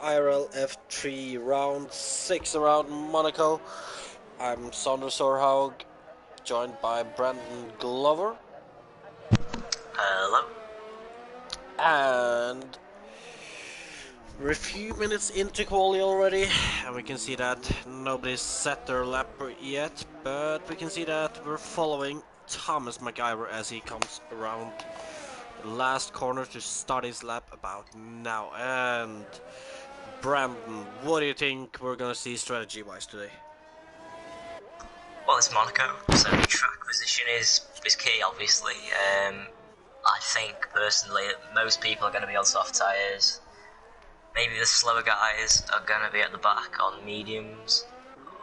IRL F3 round 6 around Monaco. I'm Sondre Sorhaug, joined by Brandon Glover. Hello. And we're a few minutes into quali already, and we can see that nobody's set their lap yet, but we can see that we're following Thomas Negwer as he comes around the last corner to start his lap about now. And Brandon, what do you think we're gonna see strategy-wise today? Well, it's Monaco, so track position is key, obviously. I think, personally, that most people are going to be on soft tyres. Maybe the slower guys are going to be at the back on mediums,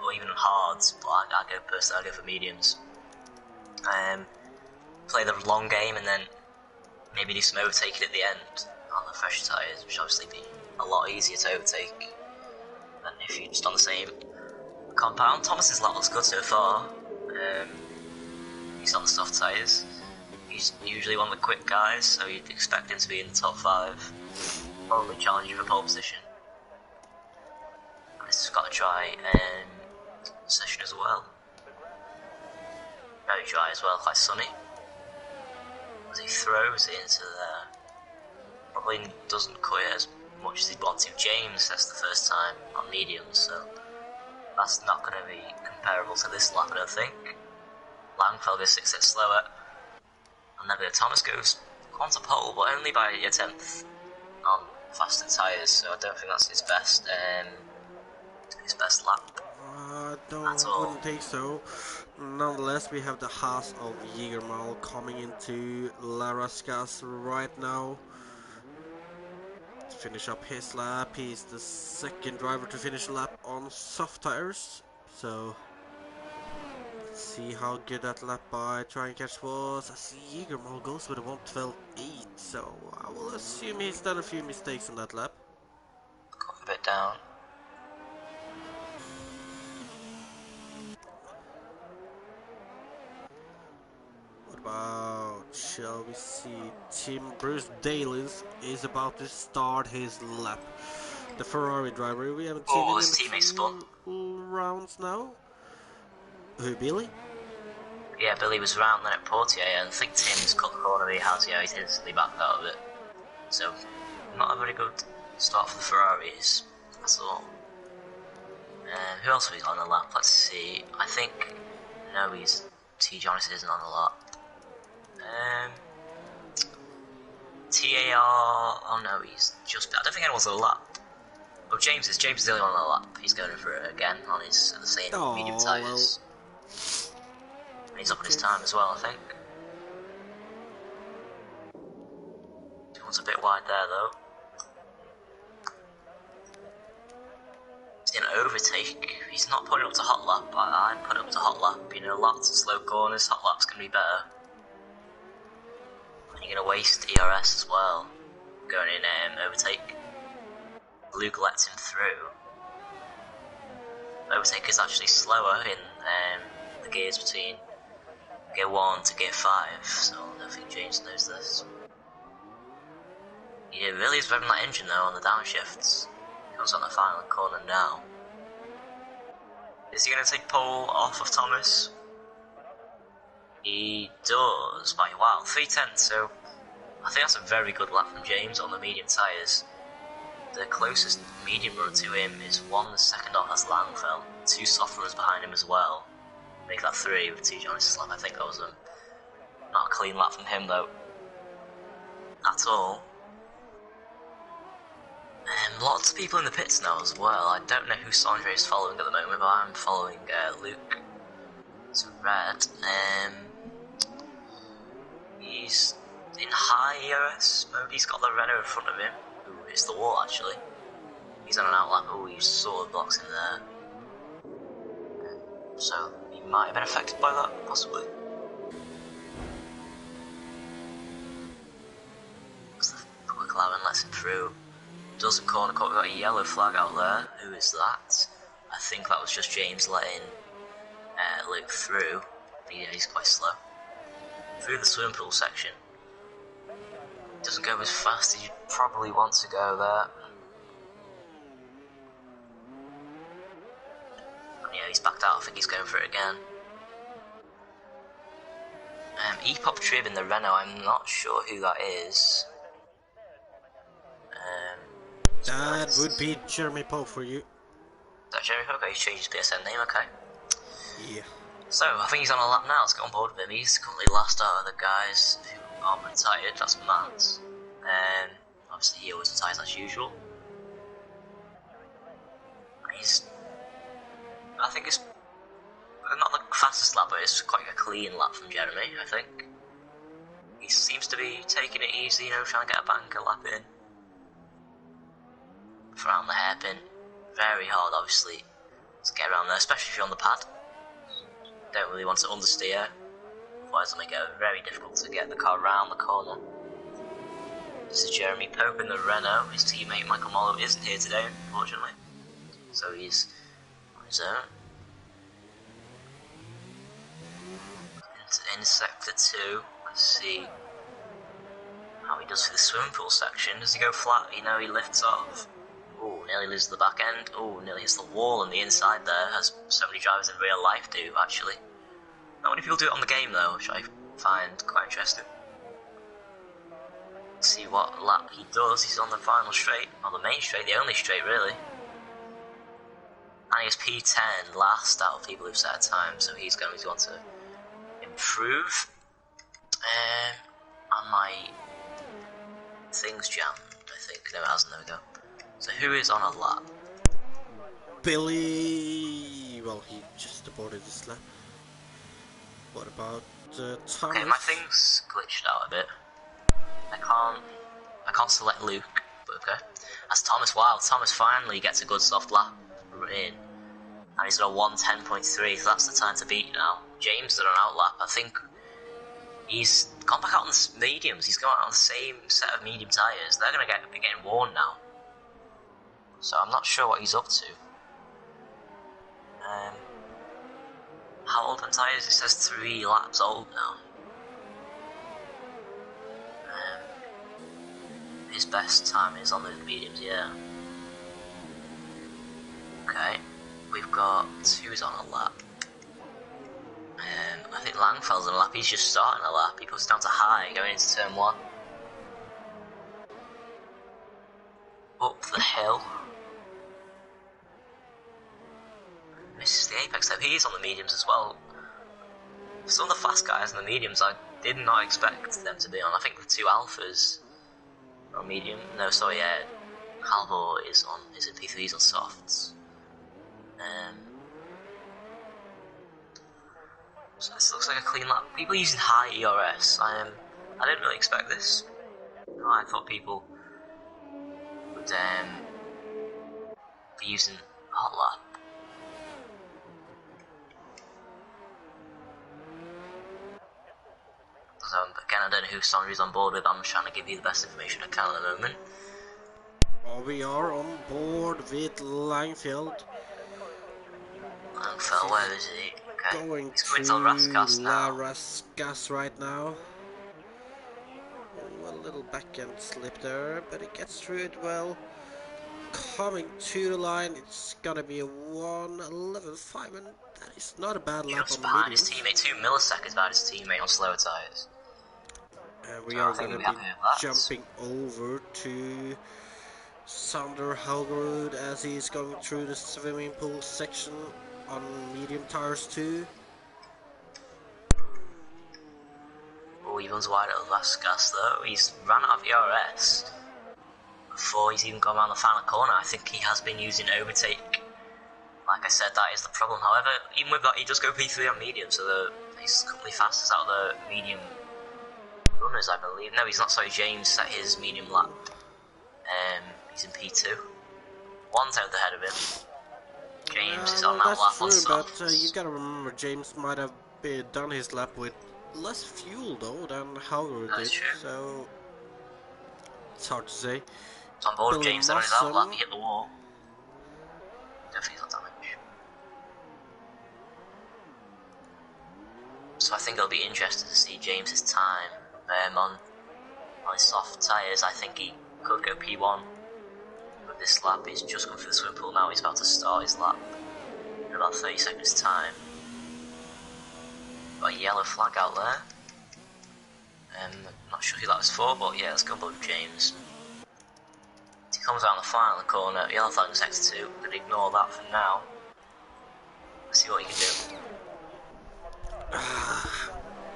or even on hards, but I go for mediums. Play the long game and then maybe do some overtaking at the end on the fresh tyres, which obviously be a lot easier to overtake than if you're just on the same compound. Thomas's lap looks good so far. He's on the soft tyres. He's usually one of the quick guys, so you'd expect him to be in the top 5. Probably challenging for pole position. And he's got to try session as well. Very dry as well, quite sunny. As he throws it into there, probably doesn't cut it as much as he'd want to. James, that's the first time on mediums, so that's not going to be comparable to this lap, I don't think. Langfeld goes 6 seconds slower, and then Thomas goes onto pole, but only by a 10th on faster tyres, so I don't think that's his best lap. No, I wouldn't think so. Nonetheless, we have the Haas of Jägermal coming into Larascas right now to finish up his lap. He's the second driver to finish a lap on soft tires, so let's see how good that lap by Try and Catch was. I see Jägermal goes with a 1:12.8, so I will assume he's done a few mistakes on that lap. Got a bit down. Shall we see? Tim Bruce Dalis is about to start his lap. The Ferrari driver, we haven't seen him in a few rounds now. Who, Billy? Yeah, Billy was around then at Portier, and I think Tim's cut the corner he has, yeah, he's instantly backed out of it. So, not a very good start for the Ferraris, that's all. Who else was on the lap? Let's see. I think, no, T. Jonas isn't on the lap. TAR, oh no, he's just, I don't think anyone's on the lap. Oh, James is the only one on the lap. He's going for it again on the same medium tyres. Well. And he's up on his time as well, I think. One's a bit wide there though. He's in an overtake. He's not putting up to hot lap, but I'm putting up to hot lap. You know, lots of slow corners, hot lap's going to be better. And you're going to waste ERS as well, going in overtake. Luke lets him through. Overtake is actually slower in the gears between gear 1 to gear 5, so I don't think James knows this. He really is revving that engine though on the downshifts. Comes on the final corner now. Is he going to take pole off of Thomas? He does, by wow, 3/10, so I think that's a very good lap from James on the medium tyres. The closest medium run to him is the second off, that's Langfeld. 2 soft runners behind him as well. Make that 3 with T. Jonas' lap. I think that was not a clean lap from him though. At all. Lots of people in the pits now as well. I don't know who Sondre is following at the moment, but I'm following Luke. It's red. He's in high ERS mode. He's got the Renault in front of him. Ooh, it's the wall actually. He's on an outlap. Oh, he's sort of blocks him there. So he might have been affected by that, possibly. Quick allowing lets him through. Doesn't corner cut. We've got a yellow flag out there. Who is that? I think that was just James letting Luke through. He's quite slow. Through the swimming pool section. Doesn't go as fast as you'd probably want to go there. he's backed out. I think he's going for it again. Epop Trib in the Renault, I'm not sure who that is. That would be Jeremy Pope for you. Is that Jeremy Pope? Okay, he's changed his PSN name, okay. Yeah. So, I think he's on a lap now. Let's get on board with him. He's currently last out of the guys who are retired. That's Matt. Obviously, he always retires as usual. I think it's not the fastest lap, but it's quite a clean lap from Jeremy, I think. He seems to be taking it easy, you know, trying to get a banker lap in. Around the hairpin. Very hard, obviously, to get around there, especially if you're on the pad. Don't really want to understeer, otherwise it'll make it very difficult to get the car around the corner. This is Jeremy Pope in the Renault. His teammate Michael Mollo isn't here today, unfortunately, so he's on his own. In sector 2, let's see how he does for the swimming pool section. Does he go flat? You know, he lifts off. Oh, nearly loses the back end. Oh, nearly hits the wall on the inside there, as so many drivers in real life do, actually. Not many people do it on the game, though, which I find quite interesting. Let's see what lap he does. He's on the final straight, or the main straight, the only straight, really. And he's P10, last out of people who've set a time, so he's going to want to improve. And my thing's jammed, I think. No, it hasn't. There we go. So who is on a lap? Billy. Well, he just aborted his lap. What about Thomas? Okay, my thing's glitched out a bit. I can't select Luke, but okay. That's Thomas. Wow, Thomas finally gets a good soft lap in. And he's got a 1:10.3, so that's the time to beat now. James did an outlap. I think he's gone back out on the mediums. He's gone out on the same set of medium tyres. They're going to be getting worn now. So I'm not sure what he's up to. How old on tyres? It says 3 laps old now. His best time is on the mediums, yeah. Okay, we've got who's on a lap. I think Langfell's on a lap. He's just starting a lap. He puts it down to high, going into turn 1. Up the hill. Misses the apex though. He's on the mediums as well. Some of the fast guys on the mediums, I did not expect them to be on. I think the 2 alphas are on medium. No, sorry, yeah. Halvor is in P3, he's on softs. So this looks like a clean lap. People using high ERS. I didn't really expect this. I thought people would be using hot lap. So again, I don't know who Sondre is on board with. I'm trying to give you the best information I can at the moment. Well, we are on board with Langfeld. Langfeld, where is he? Okay. Going He's to La Raskas right now. Oh, a little back end slip there, but it gets through it well. Coming to the line, it's gonna be a 1:11.5, and that is not a bad lap on the medium. His teammate, 2 milliseconds behind his teammate on slower tyres. We are going to be jumping over to Sondre Sorhaug as he's going through the swimming pool section on medium tires too. Oh, he runs wide at the last gas though. He's ran out of ERS before he's even gone around the final corner. I think he has been using overtake. Like I said, that is the problem. However, even with that, he does go P3 on medium, so he's completely fastest out of the medium runners, I believe. No, he's not. Sorry, James set his medium lap. He's in P2. 1's out ahead of him. James is on that lap on soft. But you gotta remember, James might have done his lap with less fuel though than Howard did. True. So it's hard to say. It's on board James on his out lap. He hit the wall. Definitely not damage. So I think it'll be interesting to see James's time on his soft tyres. I think he could go P1 with this lap. He's just gone for the swim pool now. He's about to start his lap. in about 30 seconds time. Got a yellow flag out there. Not sure who that was for, but yeah, let's go with James. He comes out on the final corner, yellow flag in sector 2, I'm going to ignore that for now. Let's see what he can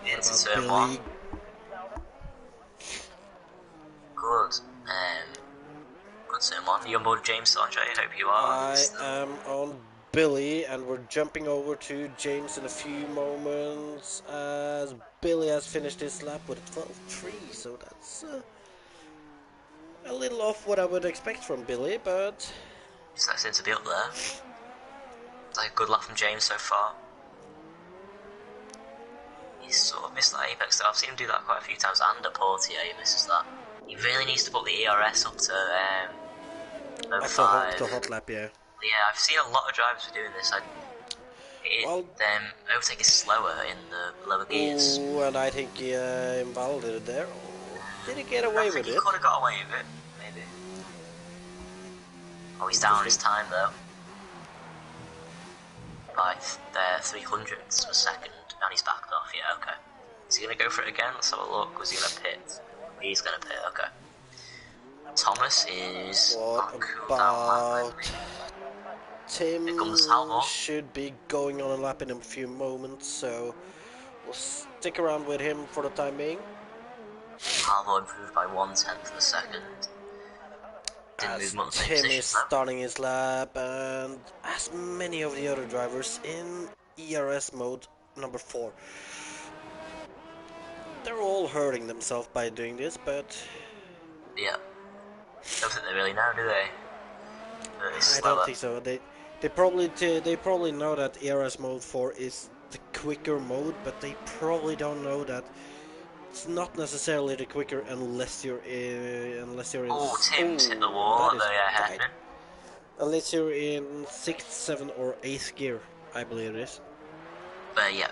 do. Into turn Billy? 1. Good. Good turn 1. Are you on board James, Sondre? I hope you are. I am on Billy, and we're jumping over to James in a few moments as Billy has finished his lap with a 12.3, so that's a little off what I would expect from Billy, but... So that seems to be up there. It's like a good lap from James so far. He's sort of missed that apex though. I've seen him do that quite a few times, and at Portier he misses that. He really needs to put the ERS up to over 5. To hot lap, yeah. Yeah, I've seen a lot of drivers who are doing this. Overtake is slower in the lower gears. Ooh, and I think he invalid it there. Did he get away with it? He could have got away with it, maybe. Oh, he's down on his time though. By 300ths of a second, and he's backed off. Yeah, okay. Is he gonna go for it again? Let's have a look. Was he gonna pit? He's gonna pit. Okay. Thomas is what on cool about down. Tim? Should be going on a lap in a few moments, so we'll stick around with him for the time being. Alder improved by 1/10 of a second. As Tim is starting his lap, and as many of the other drivers in ERS mode number 4. They're all hurting themselves by doing this, but... Yeah. Don't think they really know, do they? I don't think so. They probably know that ERS mode 4 is the quicker mode, but they probably don't know that it's not necessarily the quicker unless you're in. Oh, Tim's hit the wall. Unless you're in 6th, 7th, or 8th gear, I believe it is. But yeah,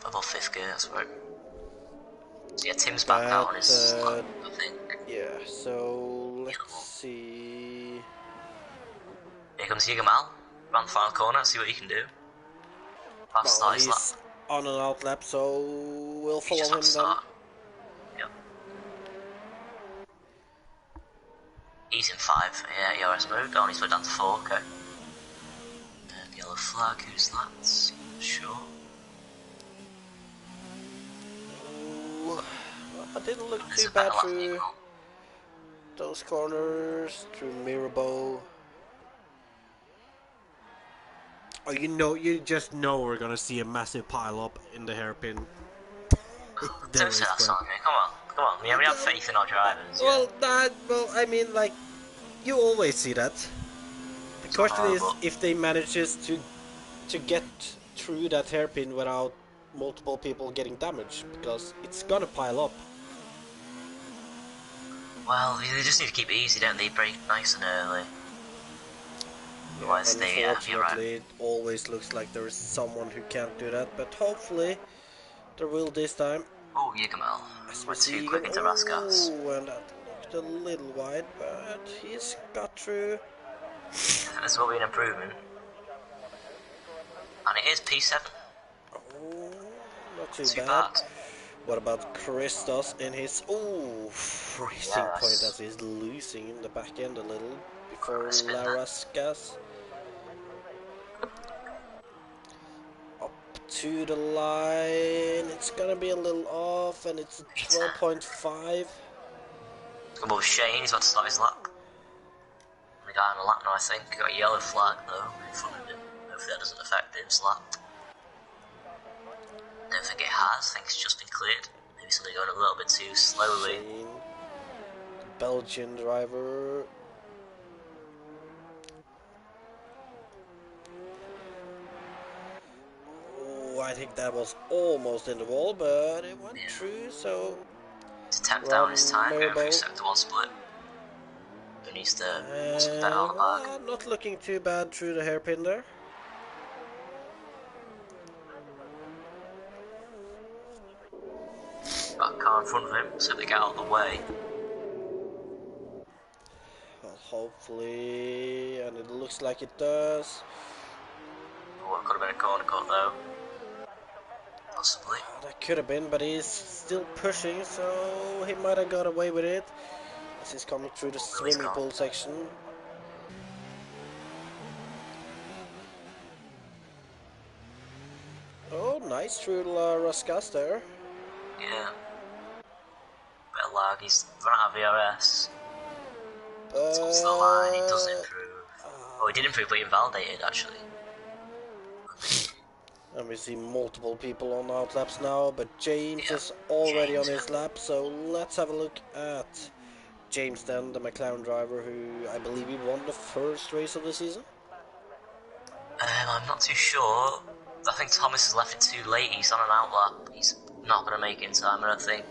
above 5th gear. That's right. So yeah, Tim's back out on his lap, I think. Yeah. So let's see. Here comes Yigamal. Around the final corner. See what he can do. Fast start his lap. On an out lap, so we'll follow him then. Yep. He's in 5, yeah, ERS mode, on his way down to 4, okay. Yellow flag, who's that? Sure. Ooh, I didn't look too bad through those corners, through Mirabeau. Oh, you just know we're gonna see a massive pile up in the hairpin. Don't say that, Sondre. Come on. We have faith in our drivers. Well, I mean, like, you always see that. The question is if they manages to get through that hairpin without multiple people getting damaged, because it's gonna pile up. Well, they just need to keep it easy, don't they? Break nice and early. Otherwise, unfortunately, it always looks like there is someone who can't do that, but hopefully there will this time. Oh, Yigamal. We're too quick into Raskas. Oh, and that looked a little wide, but he's got through. This will be an improvement. And it is P7. Oh, not too bad. What about Christos in his racing point as he's losing in the back end a little before Laraskas? Up to the line, it's gonna be a little off, and it's 12.5. Come on, Shane, he's about to start his lap. The guy on the lap now, I think. Got a yellow flag though in front of him. Hopefully that doesn't affect his lap. Don't think it has, I think it's just been cleared. Maybe something going a little bit too slowly. Shane, the Belgian driver. Oh, I think that was almost in the wall, but it went through, so... It's a tap down this time, going through sector 1 split. Who needs to put that on the back? Not looking too bad through the hairpin there. Got a car in front of him, so they get out of the way. Well, hopefully, and it looks like it does. What could have been a corner cut though. Possibly. That could have been, but he's still pushing, so he might have got away with it. As he's coming through the swimming pool section. Oh, nice through Raskas there. Yeah. Bit of lag, he's run out of VRS. Tops the line, he does improve. Oh, he did improve, but he invalidated actually. And we see multiple people on outlaps now, but James is already on his lap, so let's have a look at James then, the McLaren driver, who I believe he won the first race of the season. I'm not too sure. I think Thomas has left it too late, he's on an outlap. He's not going to make it in time, I don't think.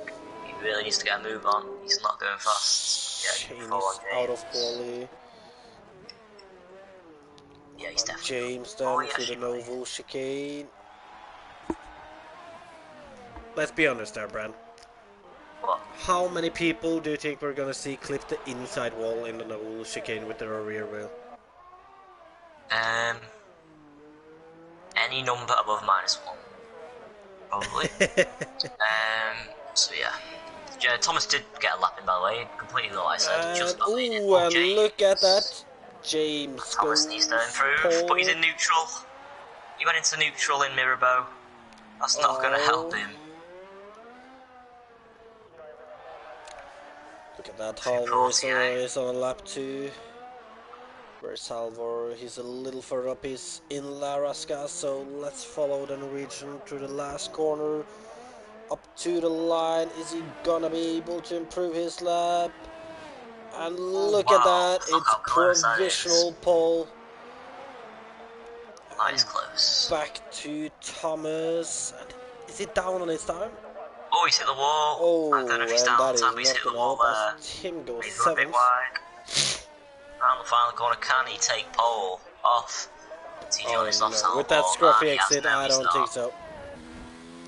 He really needs to get a move on. He's not going fast. Yeah, Shane is out of quali. Yeah, he's definitely. James then through the Novo chicane. Let's be honest there, Bran. What? How many people do you think we're gonna see clip the inside wall in the Novo chicane with their rear wheel? Any number above -1. Probably. So yeah. Thomas did get a lap in, by the way, completely though I said. Just not made it. Ooh, and look at that. James Thomas goes needs to improve, but he's in neutral. He went into neutral in Mirabeau. That's not going to help him. Look at that, Halvor is on a lap 2. Where's Halvor? He's a little further up, he's in Larasca, so let's follow the Norwegian through the last corner. Up to the line, is he gonna be able to improve his lap? And look at that, it's provisional pole. Nice close. Back to Thomas. And is it down on his time? Oh, he's hit the wall. Oh, I don't know if he's down on time, but he's hit the wall there. Tim goes he's a bit wide. Around the final corner, can he take pole off? With that scruffy exit, I don't think so.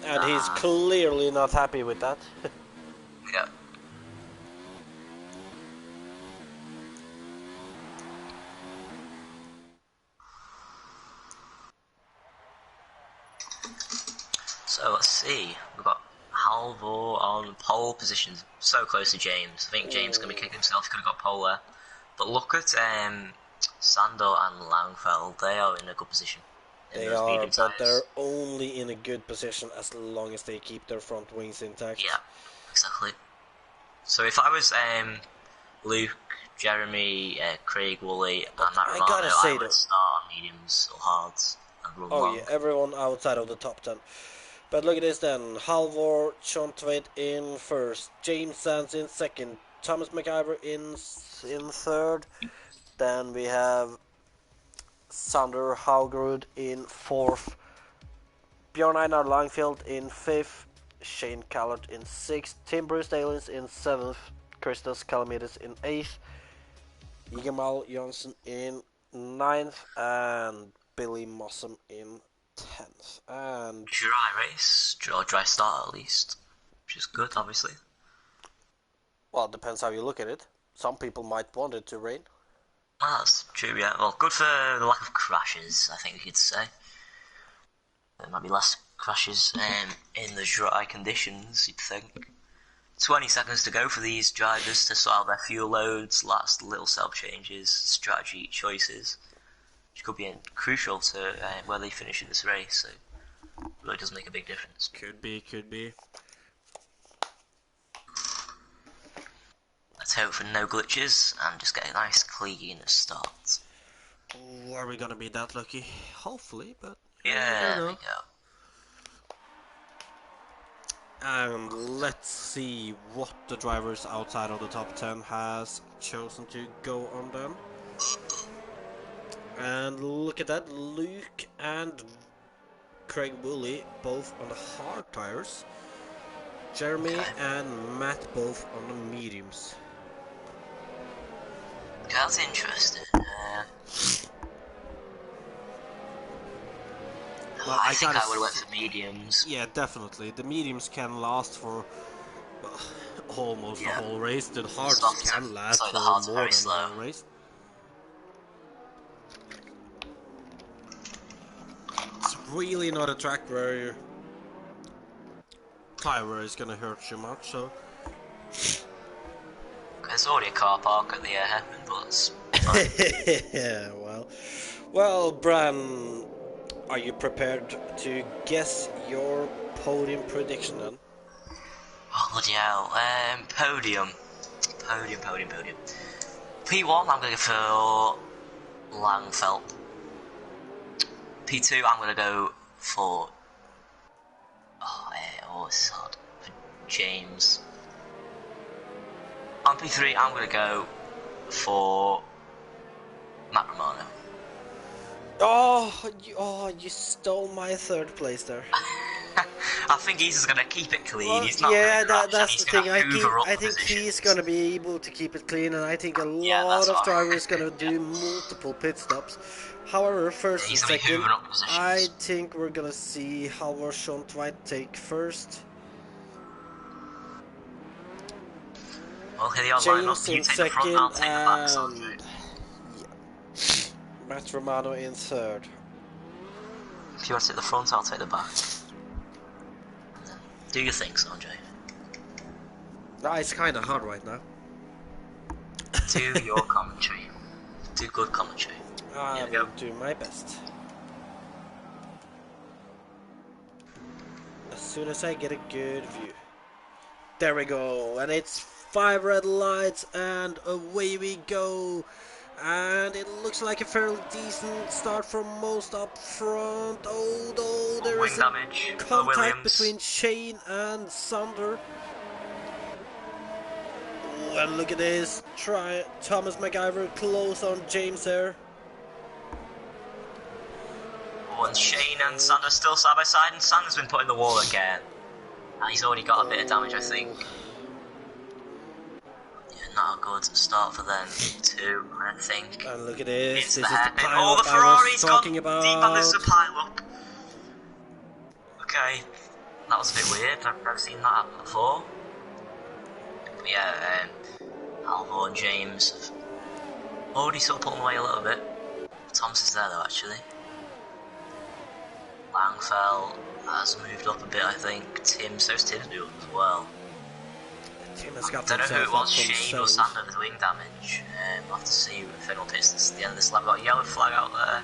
And he's clearly not happy with that. Yeah. So let's see, we've got Halvor on pole position, so close to James. I think James is going to be kicking himself, he could have got pole there. But look at Sando and Langfeld, they are in a good position. They are, but they're only in a good position as long as they keep their front wings intact. Yeah, exactly. So if I was Luke, Jeremy, Craig, Woolley, and Matt Romano, I would start on mediums or hards and run long. Yeah, everyone outside of the top 10. But look at this then, Halvor Chontveit in first, James Sands in second, Thomas McIver in third, then we have Sondre Sorhaug in fourth, Bjorn Einar Langfield in fifth, Shane Callard in sixth, Tim Bruce-Dalins in seventh, Christos Kalamides in eighth, Yigamal Johnson in ninth, and Billy Mossam in 10th. And dry race, dry start at least, which is good, obviously. Well, it depends how you look at it. Some people might want it to rain. That's true, yeah. Well, good for the lack of crashes, I think we could say. There might be less crashes in the dry conditions, you'd think. 20 seconds to go for these drivers to sort out their fuel loads, last little self changes, strategy choices, which could be crucial to where they finish in this race. So it really does make a big difference. Could be. Let's hope for no glitches and just get a nice clean start. Are we gonna be that lucky? Hopefully, but yeah, there we go. And let's see what the drivers outside of the top 10 has chosen to go on them. And look at that, Luke and Craig Woolley both on the hard tires. Jeremy and Matt both on the mediums. That's interesting. Well, I think I would have went for mediums. Yeah, definitely. The mediums can last for almost the whole race. The hards can last for more than the whole race. really not a track where tire is gonna hurt you much, so... There's already a car park at the hairpin, but it's fine. Yeah, well, Bran, are you prepared to guess your podium prediction then? Oh, bloody hell. Podium. P1, I'm going to go for Langfeld. P2, I'm going to go for... Oh, this is hard. For James. On P3, I'm going to go for Matt Romano. Oh, you stole my third place there. I think he's just going to keep it clean. Well, he's not yeah, crash, that's the thing. I think positions. he's going to be able to keep it clean, and I think a Yeah, lot of fine. drivers going to do multiple pit stops. However, first and second, I think we're going to see Halvor Schontveit take first. Well, here they are, James you in take the front, I'll take the back, Sondre. Yeah. Matt Romano in third. If you want to take the front, I'll take the back. Do your thing, Sondre. Nah, it's kind of hard right now. Do your commentary. Do good commentary. I will do my best. As soon as I get a good view. There we go, and it's 5 red lights, and away we go. And it looks like a fairly decent start from most up front, although there is a contact between Shane and Sondre. And look at this, Thomas MacGyver close on James there. And Shane and Sondre still side by side, and Sondre's been put in the wall again. And he's already got a bit of damage, I think. Yeah, not a good start for them too, I think. And look at this, this is the oh, the Ferrari's gone deep on this pile up. Okay, that was a bit weird, I've never seen that happen before. But yeah, Halvor and James have already sort of pulled them away a little bit. Thomas is there though, actually. Langfeld has moved up a bit, I think. Tim's moved up as well. Tim has got I don't know who it was, Shane or Sondre with wing damage. We'll have to see if anyone hits this at the end of this lap. We've got a yellow flag out there.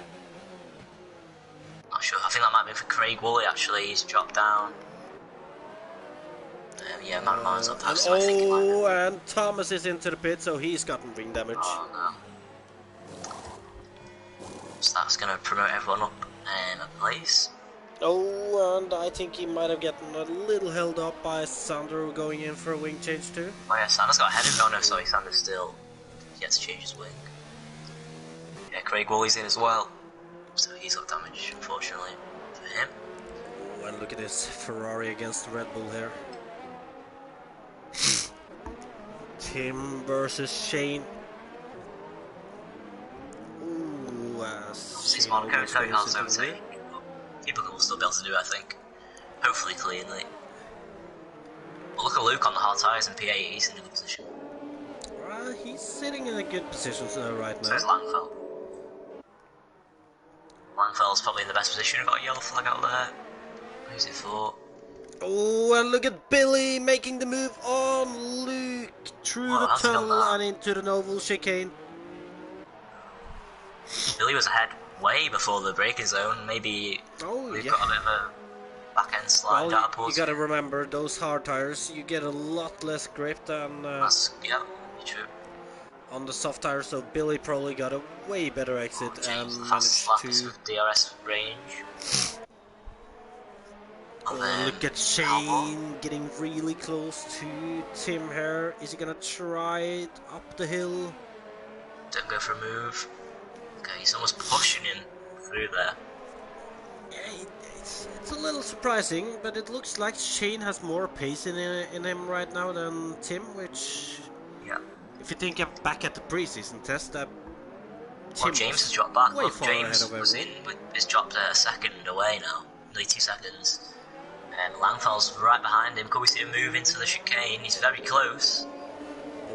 Not sure, I think that might be for Craig Woolley actually, he's dropped down. Yeah, Matt Roman's up there, so I think he might be. And Thomas is into the pit, so he's gotten wing damage. Oh no. So that's going to promote everyone up a place. Oh, and I think he might have gotten a little held up by Sondre going in for a wing change too. Oh yeah, Sanders got ahead of him. Oh no, sorry, Sanders still yet to change his wing. Yeah, Craig Woolley's in as well, so he's got damage, unfortunately, for him. Oh, and look at this Ferrari against Red Bull here. Tim versus Shane. Ooh, Since Monaco totally hard to overtake. People will still be able to do it, I think. Hopefully cleanly. But look at Luke on the hard tyres and P8, he's in a good position. He's sitting in a good position right now. So is Langfeld. Langfeld's probably in the best position, we've got a yellow flag out there. Who's it for? Oh, and look at Billy making the move on Luke through the tunnel and into the Noble chicane. Billy was ahead way before the braking zone. Maybe we've got a bit of a back end slide out of you gotta remember, those hard tires, you get a lot less grip than yeah, true. On the soft tires, so Billy probably got a way better exit and managed to... DRS range. Oh, look at Shane getting really close to Tim here. Is he gonna try it up the hill? Don't go for a move. Okay, he's almost pushing him through there. Yeah, it's a little surprising, but it looks like Shane has more pace in him right now than Tim, which... Yeah. If you think back at the preseason test, that Tim James has dropped back. Look, James was in, but he's dropped a second away now. Nearly 2 seconds. Langfeld's right behind him. Could we see him move into the chicane? He's very close.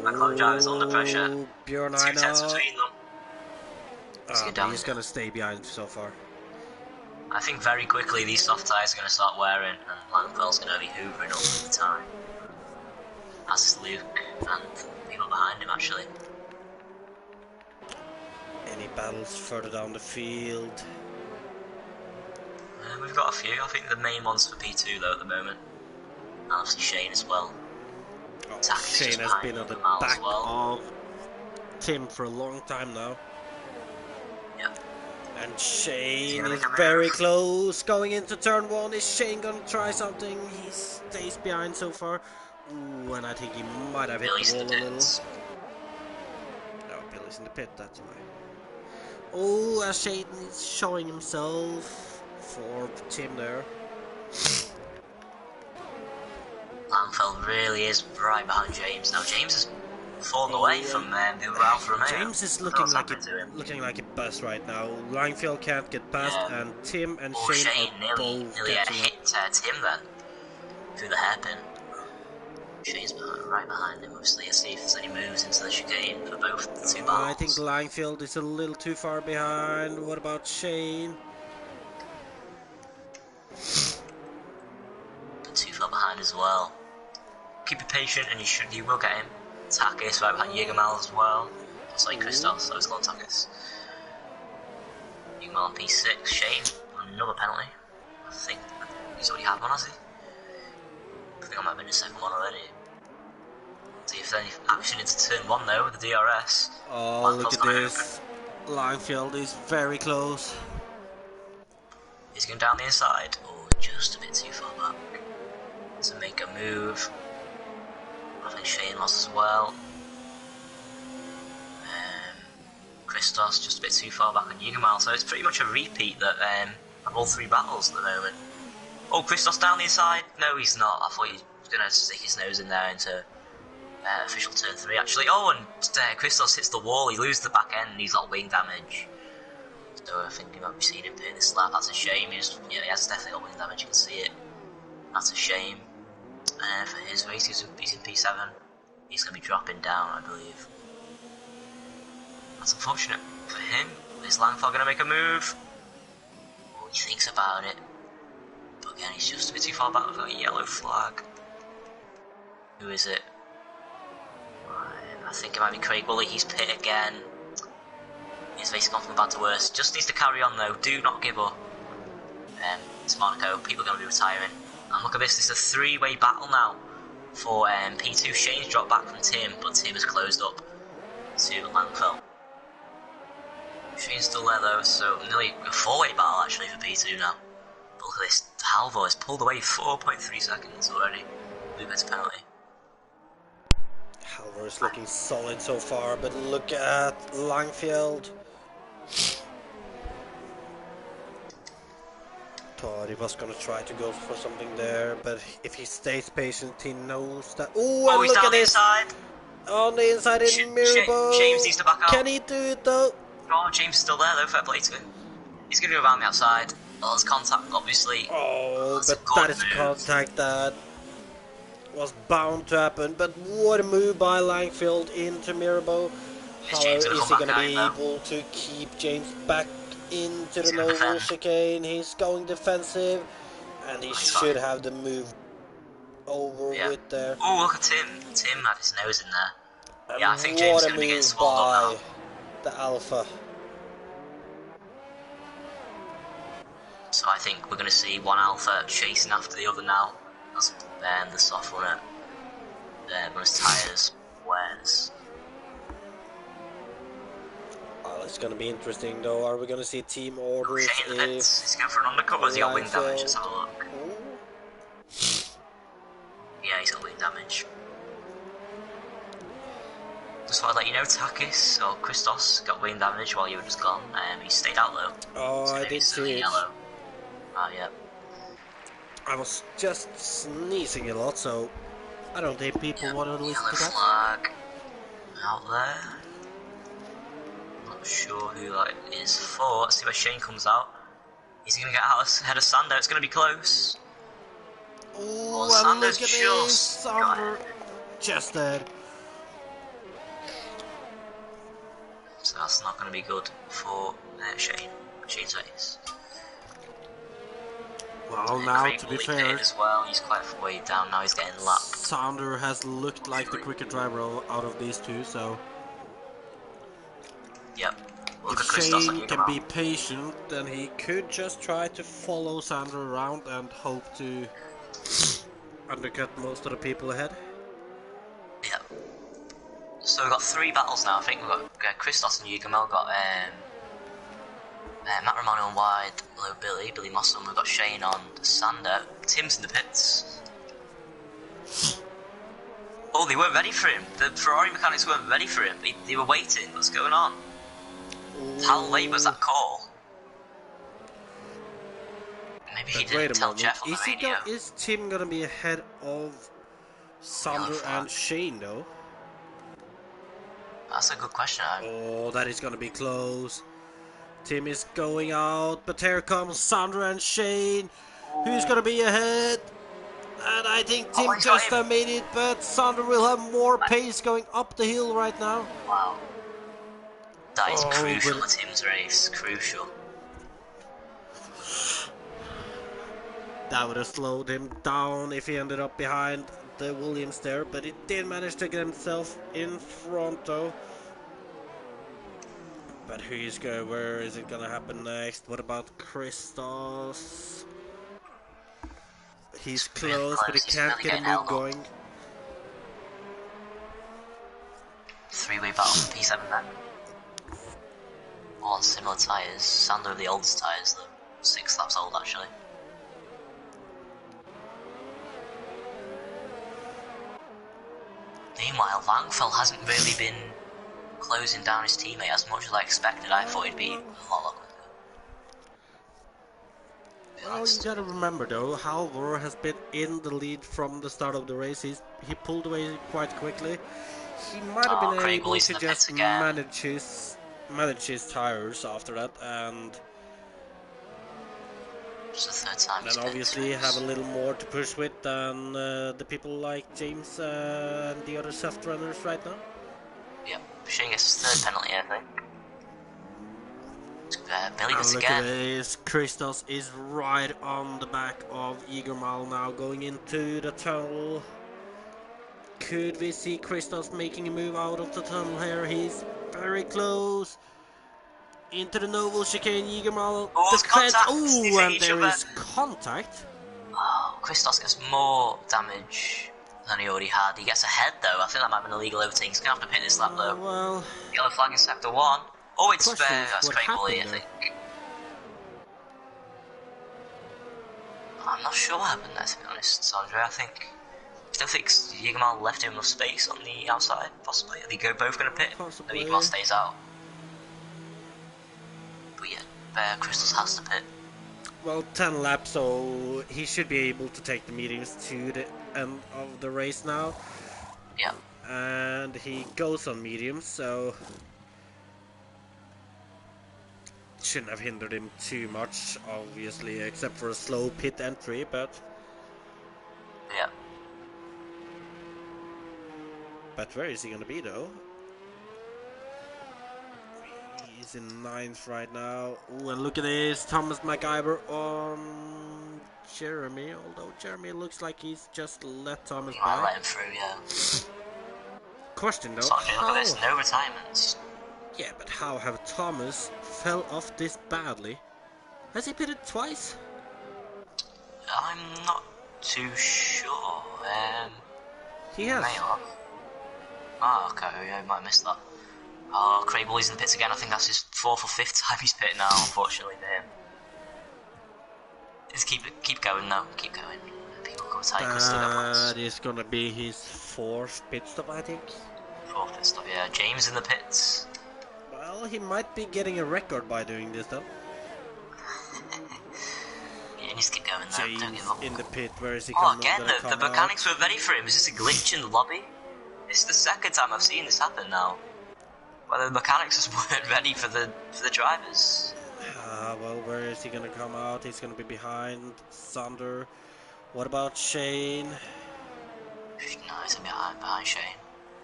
McLaren driver's under pressure. 2 tenths between them. He's gonna stay behind so far. I think very quickly these soft tyres are going to start wearing, and Langfell's going to be hoovering up the time. As is Luke and people behind him, actually. Any battles further down the field? We've got a few. I think the main ones for P2 though at the moment. And obviously Shane as well. Oh, Shane has been at the back of Tim for a long time now. Yeah. And Shane is very close going into turn 1. Is Shane gonna try something? He stays behind so far. Ooh, and I think he might have hit the wall a little. No, Billy's in the pit, that's why. Oh, as Shane is showing himself for Tim there. Langfeld really is right behind James. Now James has fallen away from the other Alfa Romeo. James is looking like a bus right now. Langfeld can't get past, and Tim and Shane are both nearly hit Tim then through the hairpin. Shane's right behind him. Obviously, let's see if there's any moves into the chicane for both the two battles. I think Langfeld is a little too far behind. What about Shane? But too far behind as well. Keep it patient, and you will get him. Takis right behind Jägermal as well. Sorry, Christos, so I was going Takis. Jägermal on P6. Shane, another penalty. I think he's already had one, has he? I think I might have been the second one already. See if there's any action into turn 1 though with the DRS. Oh, look at this. Langfeld is very close. He's going down the inside. Oh, just a bit too far back to make a move. I think Shane lost as well. Christos just a bit too far back on Jägermal, so it's pretty much a repeat that of all 3 battles at the moment. Oh, Christos down the inside? No, he's not. I thought he was going to stick his nose in there into official turn 3 actually. Oh, and Christos hits the wall, he loses the back end, and he's got wing damage. So I think you might be seeing him pay this lap. That's a shame. He has definitely got wing damage, you can see it. That's a shame. For his race, he's in P7. He's going to be dropping down, I believe. That's unfortunate for him. Is Langfeld going to make a move? Oh, he thinks about it. But again, he's just a bit too far back with a yellow flag. Who is it? I think it might be Craig Woolley. He's pit again. His race has gone from bad to worse. Just needs to carry on though. Do not give up. It's Monaco. People are going to be retiring. And look at this. This is a 3-way battle now for P2. Shane's dropped back from Tim, but Tim has closed up to Langfeld. Shane's still there though, so nearly a 4-way battle actually for P2 now. But look at this. Halvor has pulled away 4.3 seconds already. Blue gets a penalty. Halvor is looking solid so far, but look at Langfeld. Thought he was gonna try to go for something there, but if he stays patient, he knows that. Ooh, and he's look down at the this! inside. On the inside in Mirabo. James needs to back out. Can he do it though? Oh, James is still there though, fair play to him. He's going to go around the outside. Well, there's contact, obviously. Oh, but that is a contact that was bound to happen. But what a move by Langfeld into Mirabo. How is he going to be able to keep James back into the noble chicane? He's going defensive, and he should have the move over with there. Oh, look at Tim. Tim had his nose in there. And yeah, I think James is going to be getting swallowed up now. The Alpha. So I think we're going to see one Alpha chasing after the other now. As the soft runner runs tyres, wears. Well, it's going to be interesting though. Are we going to see team orders? He's going for an undercut, or has he got wing damage? Let's have a look. Yeah, he's got wing damage. Just want to let you know, Takis or Christos got wing damage while you were just gone. He stayed out though. Oh, so I did see it. Yellow. Oh, yeah. I was just sneezing a lot, so I don't think people want to listen to that. Flag out there. Not sure who that is for. Let's see where Shane comes out. Is he going to get out ahead of Sando? It's going to be close. Oh, Sando's just dead. So that's not going to be good for Shane. Shane's race. Well, now to be fair, as well. He's quite way down now. He's getting lapped. Sondre has looked like the quicker driver out of these two, so. Yep. Look If at Shane can be patient, then he could just try to follow Sondre around and hope to undercut most of the people ahead. Yep. So we've got 3 battles now. I think we've got Christos and Yugamel, got Matt Romano on wide, low Billy Mossum, we've got Shane on Sander, Tim's in the pits. Oh, they weren't ready for him. The Ferrari mechanics weren't ready for him. They were waiting. What's going on? Ooh. How late was that call? Maybe he didn't tell Jeff on the radio. Is Tim gonna be ahead of Sander and Shane though? That's a good question. Oh, that is gonna be close. Tim is going out, but here comes Sander and Shane. Who's gonna be ahead? And I think Tim just made it, but Sander will have more pace going up the hill right now. Wow. That is crucial to Tim's race. Crucial. That would have slowed him down if he ended up behind the Williams there, but he did manage to get himself in front though. But where is it gonna happen next? What about Christos? He's close, but he can't get a move going. 3-way battle for P7 then. All on similar tyres. Sander the oldest tyres though. 6 laps old actually. Meanwhile, Langfell hasn't really been closing down his teammate as much as I expected. I thought he'd be a lot quicker. Well, you gotta remember though, Halvor has been in the lead from the start of the race. He pulled away quite quickly. He might have been able to just manage his tires after that, and just the 3rd time. And obviously have a little more to push with than the people like James and the other soft runners right now. Yep, Shane gets his 3rd penalty, I think. Billy does look again. At this. Christos is right on the back of Egermal now, going into the tunnel. Could we see Christos making a move out of the tunnel here? He's very close. Into the noble chicane, Egermal defends. Oh, and there is contact. Oh, Christos gets more damage than he already had. He gets ahead though. I think that might have been a legal overtake. He's gonna have to pit this lap though. Well, yellow flag in sector 1. Oh, it's that's Craig Bully, I think. I'm not sure what happened there, to be honest, Sondre. I still think Egermal left him enough space on the outside, possibly. Are they both going to pit? Possibly. Egermal stays out. But yeah, Christos has to pit. Well, 10 laps, so he should be able to take the mediums to the end of the race now. Yeah. And he goes on mediums, so shouldn't have hindered him too much, obviously, except for a slow pit entry, but yeah. But where is he gonna be though? He's in 9th right now. Ooh, and look at this, Thomas MacIver on Jeremy, although Jeremy looks like he's just let Thomas back. I'll let him through, yeah. Question though, look at this, no retirements. Yeah, but how have Thomas fell off this badly? Has he pitted twice? I'm not too sure. He has. May have. Oh, okay, yeah, I might have missed that. Oh, Craig Bully's in the pits again. I think that's his 4th or 5th time he's pitting now, unfortunately for him. Just keep going though, keep going. People go tight because still got points. That is gonna be his 4th pit stop, I think. 4th pit stop, yeah. James in the pits. Well, he might be getting a record by doing this though. Yeah, just keep going though, don't give up. In the pit, where is he coming? Oh, again, the mechanics were ready for him. Is this a glitch in the lobby? This is the 2nd time I've seen this happen now. Whether the mechanics just weren't ready for the drivers. Well, where is he gonna come out? He's gonna be behind Sander. What about Shane? No, he's behind Shane.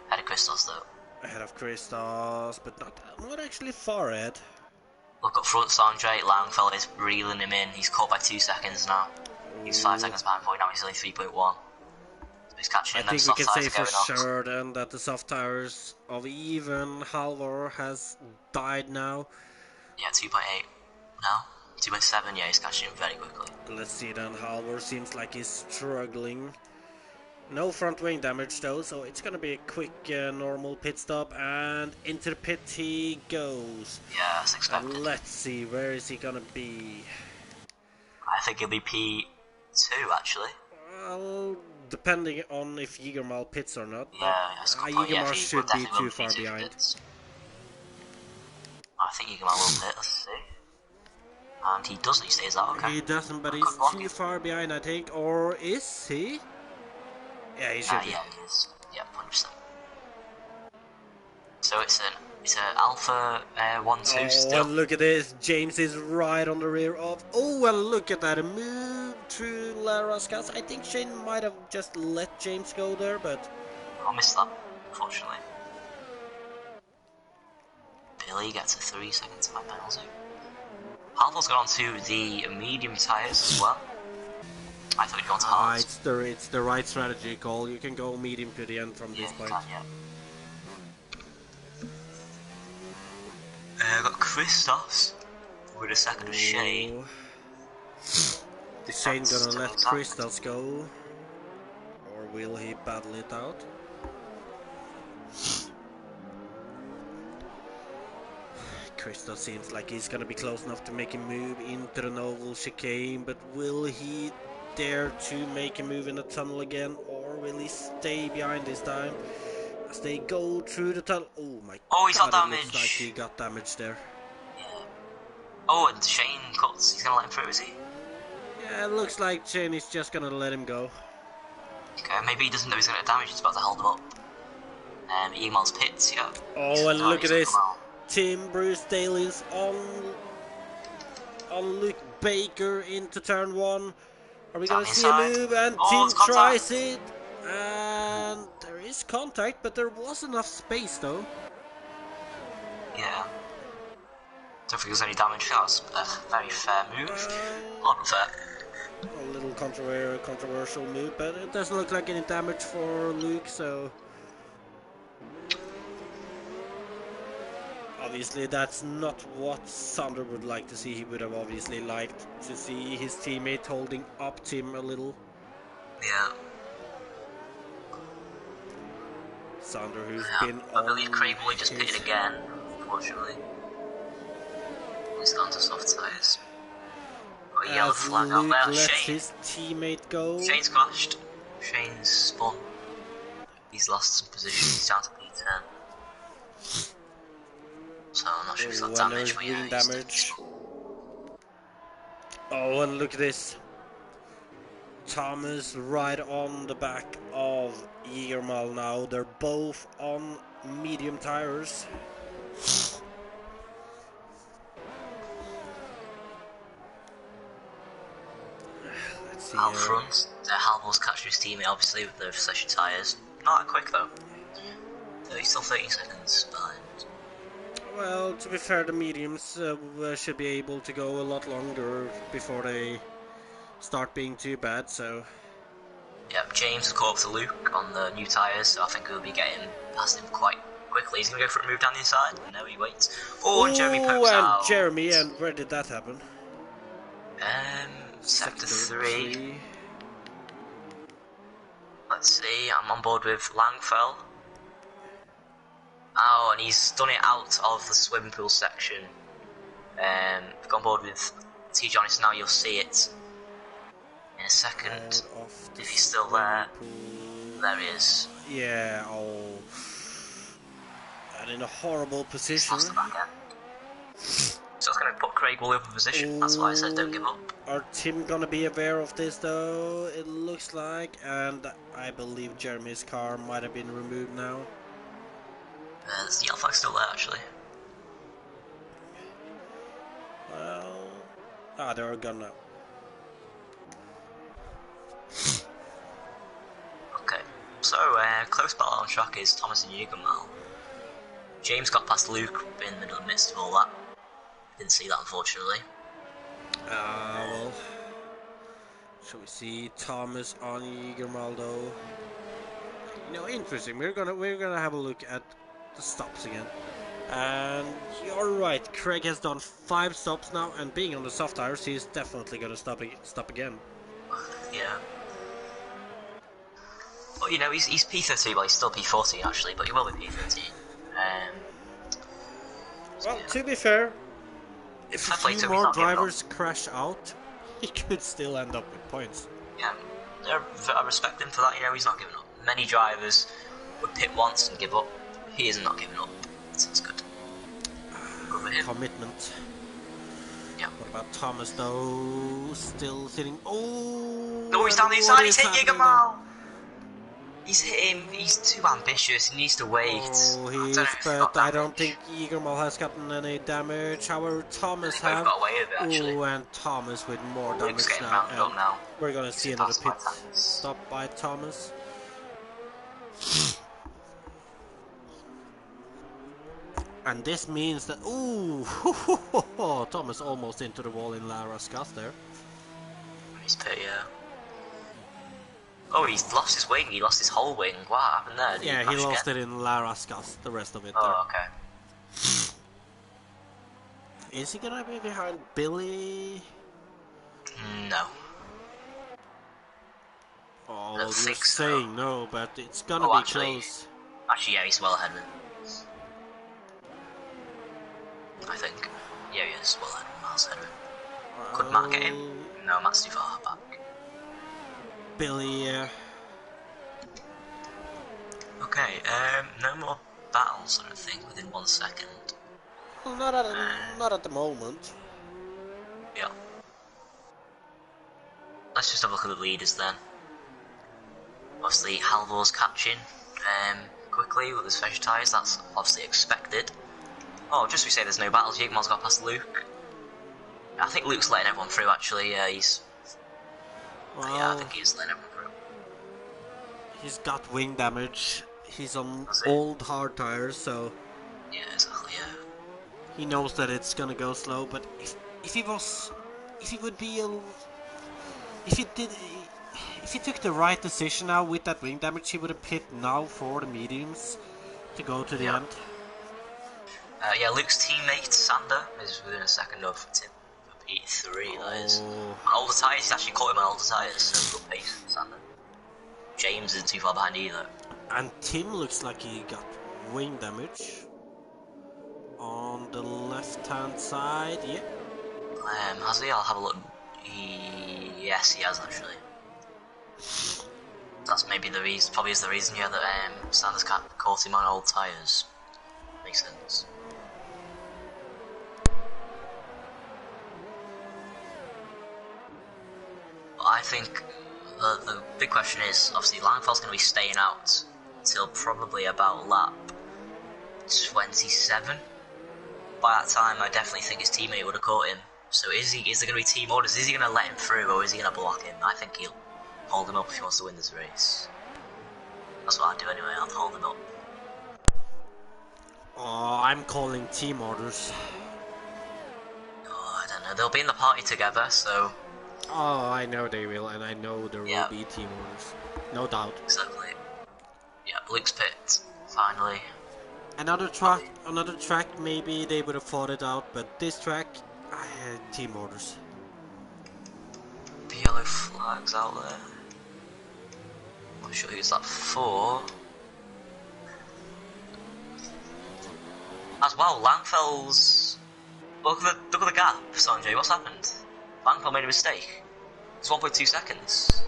Ahead of Christos though. Ahead of Christos, but not actually far ahead. Look up front, Sondre. Langfell is reeling him in. He's caught by 2 seconds now. He's 5 seconds behind for you now. He's only 3.1. He's catching I those think we soft can say tires for going off. sure then that the soft tires of even Halvor has died now. Yeah, 2.8 now. 2.7, yeah, he's catching him very quickly. Let's see then, Halvor seems like he's struggling. No front wing damage though, so it's gonna be a quick normal pit stop, and into the pit he goes. Yeah, as expected. And let's see, where is he gonna be? I think he'll be P2 actually. Well, depending on if Jägermal pits or not, but Yeah, that's a good point. Jägermal Yeah, should be too far behind. I think Jägermal will pit, let's see. And he doesn't, he stays out, okay. He doesn't, but he's too far behind, I think. Or is he? Yeah, he should be. Yeah, he is. Yeah, 100%. So it's an Alpha 1-2 still. And look at this. James is right on the rear of. Oh, and look at that. A move through Laraskas. I think Shane might have just let James go there, but. I missed that, unfortunately. Billy gets a 3 second time penalty. Halvor's gone on to the medium tyres as well. I thought he'd gone to hard. It's the right strategy call. You can go medium to the end from this point. Yeah. Got Christos with a second of Shane. Is Shane gonna let Christos go? Or will he battle it out? Christos seems like he's gonna be close enough to make a move into the Noble chicane, but will he dare to make a move in the tunnel again, or will he stay behind this time as they go through the tunnel? Oh my god! Oh, he's got damage. Looks like he got damage there. Yeah. Oh, and Shane cuts. He's gonna let him through, is he? Yeah, it looks like Shane is just gonna let him go. Okay, maybe he doesn't know he's gonna get damaged. He's about to hold him up. Email's pits, yeah. Oh, and look at this. Tim Bruce Daly's on Luke Baker into turn 1. Are we gonna see a move? And Tim tries it, and there is contact, but there was enough space though. Yeah. Don't think there's any damage. That was a very fair move. Unfair. A little controversial move, but it doesn't look like any damage for Luke, so. Obviously, that's not what Sondre would like to see. He would have obviously liked to see his teammate holding up Tim a little. Yeah. Sondre, who's been I believe Craig will just pitted again, unfortunately. He's gone to soft tyres. Got a yellow flag out there. Lets his teammate go. Shane's crashed. Shane's spun. He's lost some position. He's down to P10. So I'm not sure if he's got damage, but yeah, damage. Oh, and look at this. Thomas right on the back of Jägermal now. They're both on medium tires. Let's see. Out front, Halvor's catching his teammate, obviously, with the session tyres. Not that quick though. He's still 30 seconds behind. Well, to be fair, the mediums should be able to go a lot longer before they start being too bad, so. Yep, James has caught up to Luke on the new tyres, so I think we'll be getting past him quite quickly. He's going to go for a move down the inside. No, he waits. Oh, and Jeremy pokes out. Jeremy, and where did that happen? Sector 3. Let's see, I'm on board with Langfell. Oh, and he's done it out of the swimming pool section. I've gone board with T. Johnny, so now you'll see it in a second. If he's still there. There he is. Yeah, oh. And in a horrible position. He's lost the back end. So it's going to put Craig Woolley up in position. That's why I said don't give up. Are Tim going to be aware of this though? It looks like. And I believe Jeremy's car might have been removed now. The yellow flag's still there, actually. Well, they're gone now. Okay, so close battle on track is Thomas and Jägermal. James got past Luke in the midst of all that. Didn't see that, unfortunately. Well, Shall we see Thomas on Jägermaldo? You know, interesting. We're gonna have a look at the stops again. And you're right, Craig has done 5 stops now, and being on the soft tires, he's definitely gonna stop again. Yeah. Well, you know, he's P13, well, he's still P14 actually, but he will be P13. Well, to be fair, if a few more drivers crash out, he could still end up with points. Yeah, I respect him for that, you know, he's not giving up. Many drivers would pit once and give up. He is not giving up, so it's good. Good for him. Commitment. Yeah. What about Thomas though? Still sitting. Oh! No, he's down the inside, he's hit Jägermal! He's hit him, he's too ambitious, he needs to wait. Oh, but I don't think Jägermal has gotten any damage. However, Thomas has. Got away with it, actually. Oh, and Thomas with more damage now. now. We're gonna see another pit stop by Thomas. And this means that, ooh, Thomas almost into the wall in Lara's gas there. He's pit, yeah. Oh, he's lost his wing, he lost his whole wing. What happened there? Yeah, he lost it in Lara's gas, the rest of it there. Oh, okay. Is he gonna be behind Billy? No. Oh, you're saying no, but it's gonna be close. Actually, yeah, he's well ahead of him. I think. Yeah, he is well ahead, miles ahead of him. Could Matt get him? No, Matt's too far back. Billy, Okay, no more battles, I don't think, within 1 second. Well, not at the moment. Yeah. Let's just have a look at the leaders then. Obviously, Halvor's catching quickly with his fresh tyres, that's obviously expected. Oh, just we say there's no battles, Jägermal's got past Luke. I think Luke's letting everyone through actually, he's... Well, yeah, I think he's letting everyone through. He's got wing damage, he's on old hard tires, so... Yeah, exactly, yeah. He knows that it's gonna go slow, but if he took the right decision now with that wing damage, he would have pit now for the mediums to go to the end. Yeah, Luke's teammate Sander is within a second of P3, that is. On older tyres, he's actually caught him on older tyres, so good pace for Sander. James isn't too far behind either. And Tim looks like he got wing damage on the left-hand side, yeah. Has he? I'll have a look. Yes, he has actually. That's maybe the reason, probably is the reason, yeah, that Sander's caught him on old tyres. Makes sense. I think the big question is, obviously, Langfell's going to be staying out till probably about lap 27. By that time, I definitely think his teammate would have caught him. So is there going to be team orders? Is he going to let him through, or is he going to block him? I think he'll hold him up if he wants to win this race. That's what I'd do anyway, I'd hold him up. Oh, I'm calling team orders. Oh, I don't know, they'll be in the party together, so... Oh, I know they will, and I know there will be team orders. No doubt. Exactly. Yeah, Luke's pit, finally. Another track, maybe they would have fought it out, but this track, I had team orders. The yellow flag's out there. I'm not sure who's that for. As well, Langfell's... Look at the gap, Sanjay, what's happened? Langfell made a mistake. It's 1.2 seconds.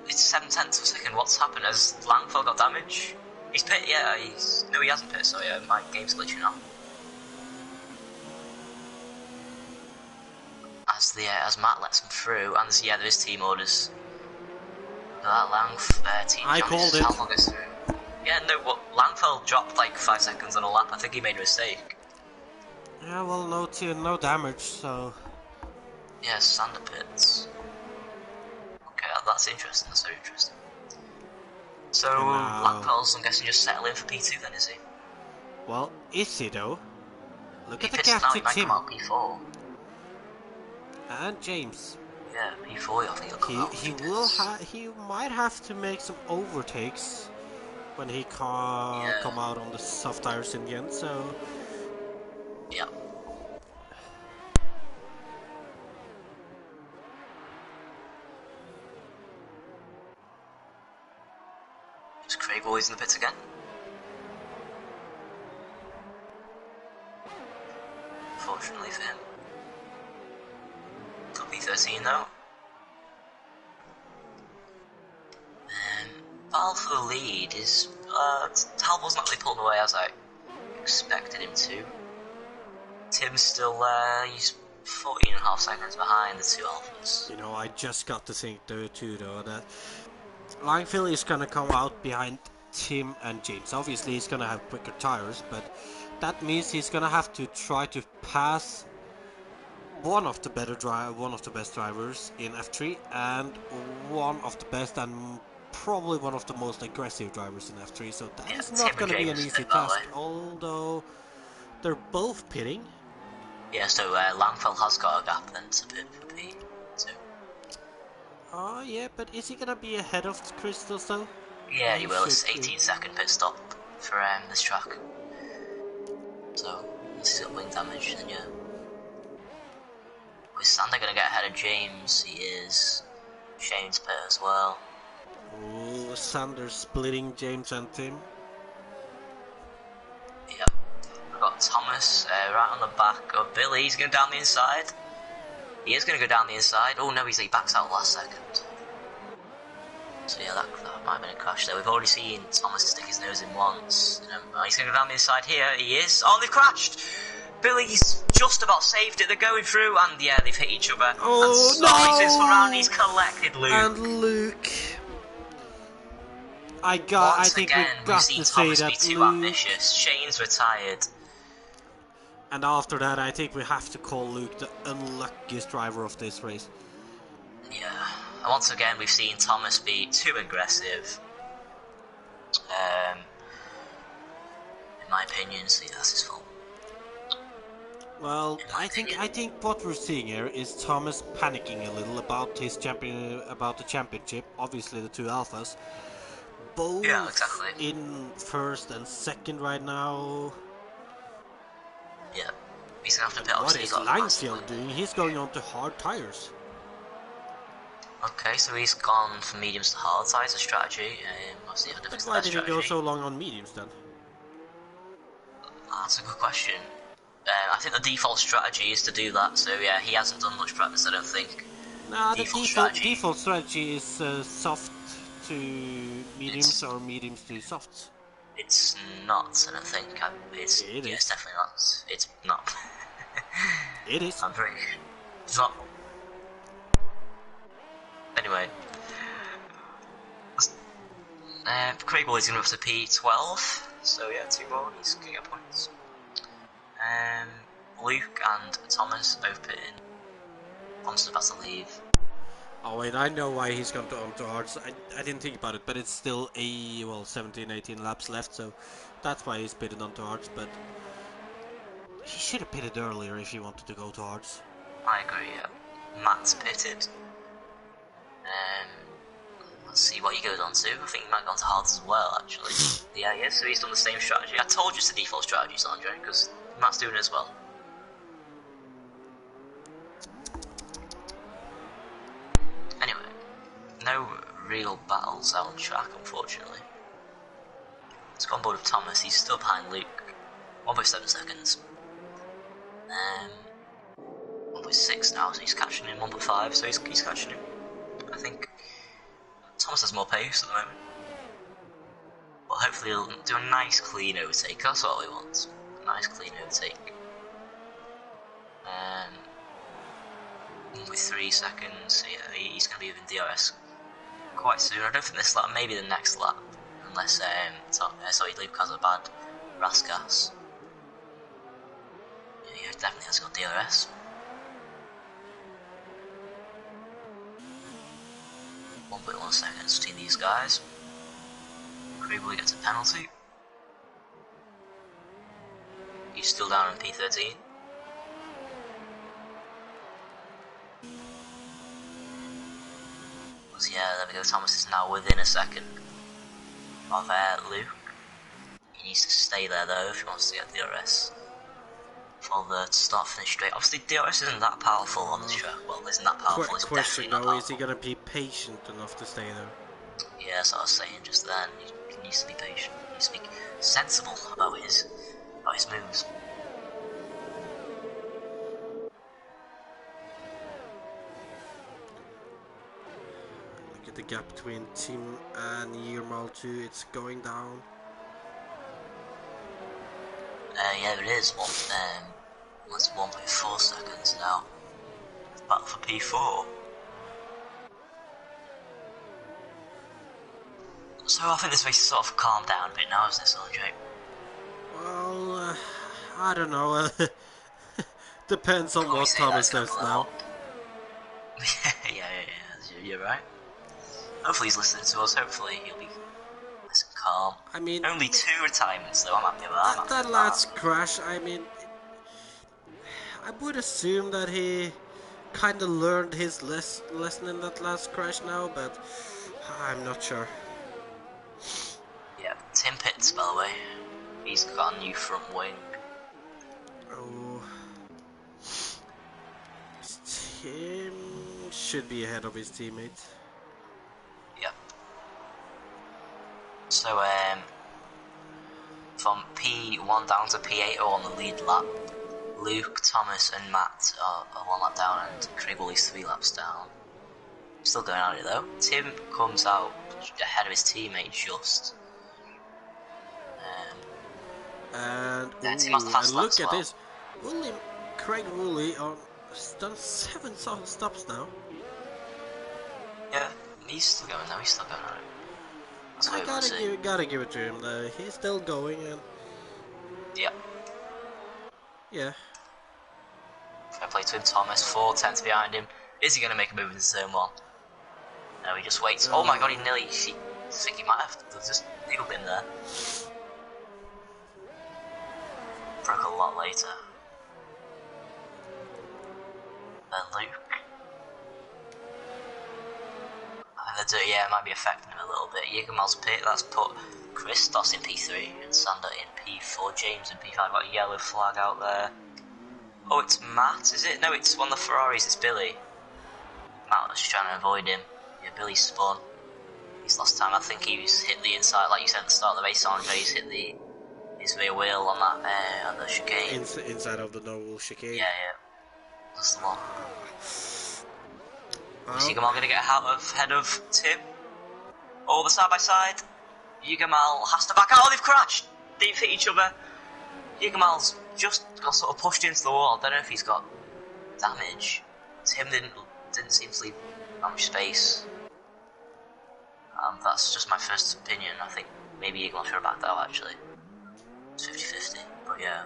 It's 7/10 of a second. What's happened? Has Langfell got damage? He's pit, yeah, no, he hasn't pit, so yeah, my game's glitching out. As Matt lets him through, and yeah, there is team orders. That team I called it. Goes through. Yeah, no, what, Langfell dropped like 5 seconds on a lap. I think he made a mistake. Yeah, well, no damage, so... Yeah, Sander pits. Okay, that's interesting, that's very interesting. So, Langfell's, I'm guessing, just settling for P2 then, is he? Well, is he though? Look at the pits gap now, to he might Tim. come out P4. And James. Yeah, P40 I think he'll come out. He might have to make some overtakes when he come out on the soft tires in the end. So yeah. Just Craig always in the pits again. Fortunately for him. Got P13 though. Battle for the lead is Talbot's not really pulling away as I expected him to. Tim's still there, he's 14.5 seconds behind the two Alphas. you know, I just got to think though too that Langfield is gonna come out behind Tim and James. Obviously he's gonna have quicker tires, but that means he's gonna have to try to pass one of the best drivers in F3 and one of the best and probably one of the most aggressive drivers in F3. So that is not going to be an easy task. Although they're both pitting. Yeah, so Langfeld has got a gap then to pit for P2. Oh yeah, but is he going to be ahead of Crystals though? Yeah, he will. It's 18-second pit stop for this track. So he's still wing damage, then yeah. Is Sander going to get ahead of James? He is. Shane's pit as well. Ooh, Sander splitting James and Tim. Yep. We've got Thomas right on the back of Billy. He's going down the inside. He is going to go down the inside. Oh no, he backs out last second. So yeah, that might have been a crash there. We've already seen Thomas stick his nose in once. He's going to go down the inside here. He is. Oh, they've crashed! Billy's just about saved it. They're going through, and yeah, they've hit each other. Oh and no! He's collected Luke. And Luke. I think we got to say that too ambitious. Shane's retired. And after that, I think we have to call Luke the unluckiest driver of this race. Yeah. And once again, we've seen Thomas be too aggressive. In my opinion, so yeah, that's his fault. Well, I think what we're seeing here is Thomas panicking a little about the championship. Obviously, the two Alphas, both in first and second right now. Yeah, he's gonna have to pit. What is Langfield doing? He's going on to hard tires. Okay, so he's gone from mediums to hard tires, a strategy. Why did he go so long on mediums then? That's a good question. I think the default strategy is to do that, so yeah, he hasn't done much practice, I don't think. Nah, the default strategy is soft to mediums or mediums to softs. It's not, I don't think. It's definitely not. It's not. It is. I'm pretty sure. It's not. Anyway. Craig Boyd's going to go up to P12, so yeah, 2 more, he's going to get points. Luke and Thomas both pit in. Thomas is about to leave. Oh wait, I know why he's gone to hards. I didn't think about it, but it's still 17, 18 laps left, so that's why he's pitted onto hards, but he should have pitted earlier if he wanted to go to hards. I agree, yeah. Matt's pitted. Let's see what he goes on to. I think he might go on to hards as well, actually. Yeah, so he's done the same strategy. I told you it's the default strategy, Sondre, because Matt's doing it as well. Anyway, no real battles out on track, unfortunately. It's gone board of Thomas, he's still behind Luke. 1.7 seconds. 1.6 now, so he's catching him. 1.5, so he's catching him. I think Thomas has more pace at the moment. But hopefully he'll do a nice clean overtake, that's what we want. A nice clean overtake. With 3 seconds, yeah, he's going to be within DRS quite soon. I don't think this lap, maybe the next lap, unless Luke has a bad rasgas. Yeah, he definitely has got DRS. 1.1 seconds between these guys. Crable gets a penalty. He's still down in P13. Yeah, there we go. Thomas is now within a second of Luke. He needs to stay there though if he wants to get DRS for the start finish straight. Obviously, DRS isn't that powerful on this track. Well, it isn't that powerful. It's Question definitely not though, powerful. is he gonna be patient enough to stay there? Yeah, that's what I was saying just then. He needs to be patient. He needs to be sensible about his moves. Look at the gap between Tim and Yermal too. It's going down. Yeah, it is. It's 1.4 seconds now. Battle for P4. So I think this race has sort of calmed down a bit now, isn't it, Sondre? Well, I don't know. Depends on what Thomas does now. yeah, you're right. Hopefully he's listening to us. Hopefully he'll be nice and calm. I mean, only 2 retirements though. I'm happy with that. That last crash, I mean, I would assume that he kind of learned his lesson in that last crash now, but I'm not sure. Yeah, Tim Pitts, by the way. He's got a new front wing. Oh, Tim should be ahead of his teammates. Yep. So, from P1 down to P8 are on the lead lap. Luke, Thomas and Matt are 1 lap down and Craig Woolley's 3 laps down. Still going at it though. Tim comes out ahead of his teammate just. And, and look at this. Craig Woolley has done 7 stops now. Yeah, he's still going though. He's still going at it. I gotta give it to him though. He's still going and yeah. Fair play to him. Thomas 4 tenths behind him. Is he going to make a move into turn 1? No, he just waits. Oh my god, he nearly. I think he might have just nibbled him there. Broke a lot later. Then Luke. I think it might be affecting him a little bit. Jägermal's pit, that's put Christos in P3 and Sander in P4. James in P5, got a yellow flag out there. Oh, it's Matt, is it? No, it's one of the Ferraris, it's Billy. Matt was just trying to avoid him. Yeah, Billy spun. He's lost time. I think he's hit the inside, like you said at the start of the race, Andre. He's hit his rear wheel on that on the chicane. Inside of the no chicane. Yeah. That's the one. Is Jägermal going to get ahead of Tim? Oh, the side by side. Jägermal has to back out. Oh, they've crashed. They've hit each other. Jägermal's just got sort of pushed into the wall. I don't know if he's got damage. Tim didn't seem to leave that much space. That's just my first opinion. I think maybe Jägermal should have backed out actually. It's 50-50, but yeah.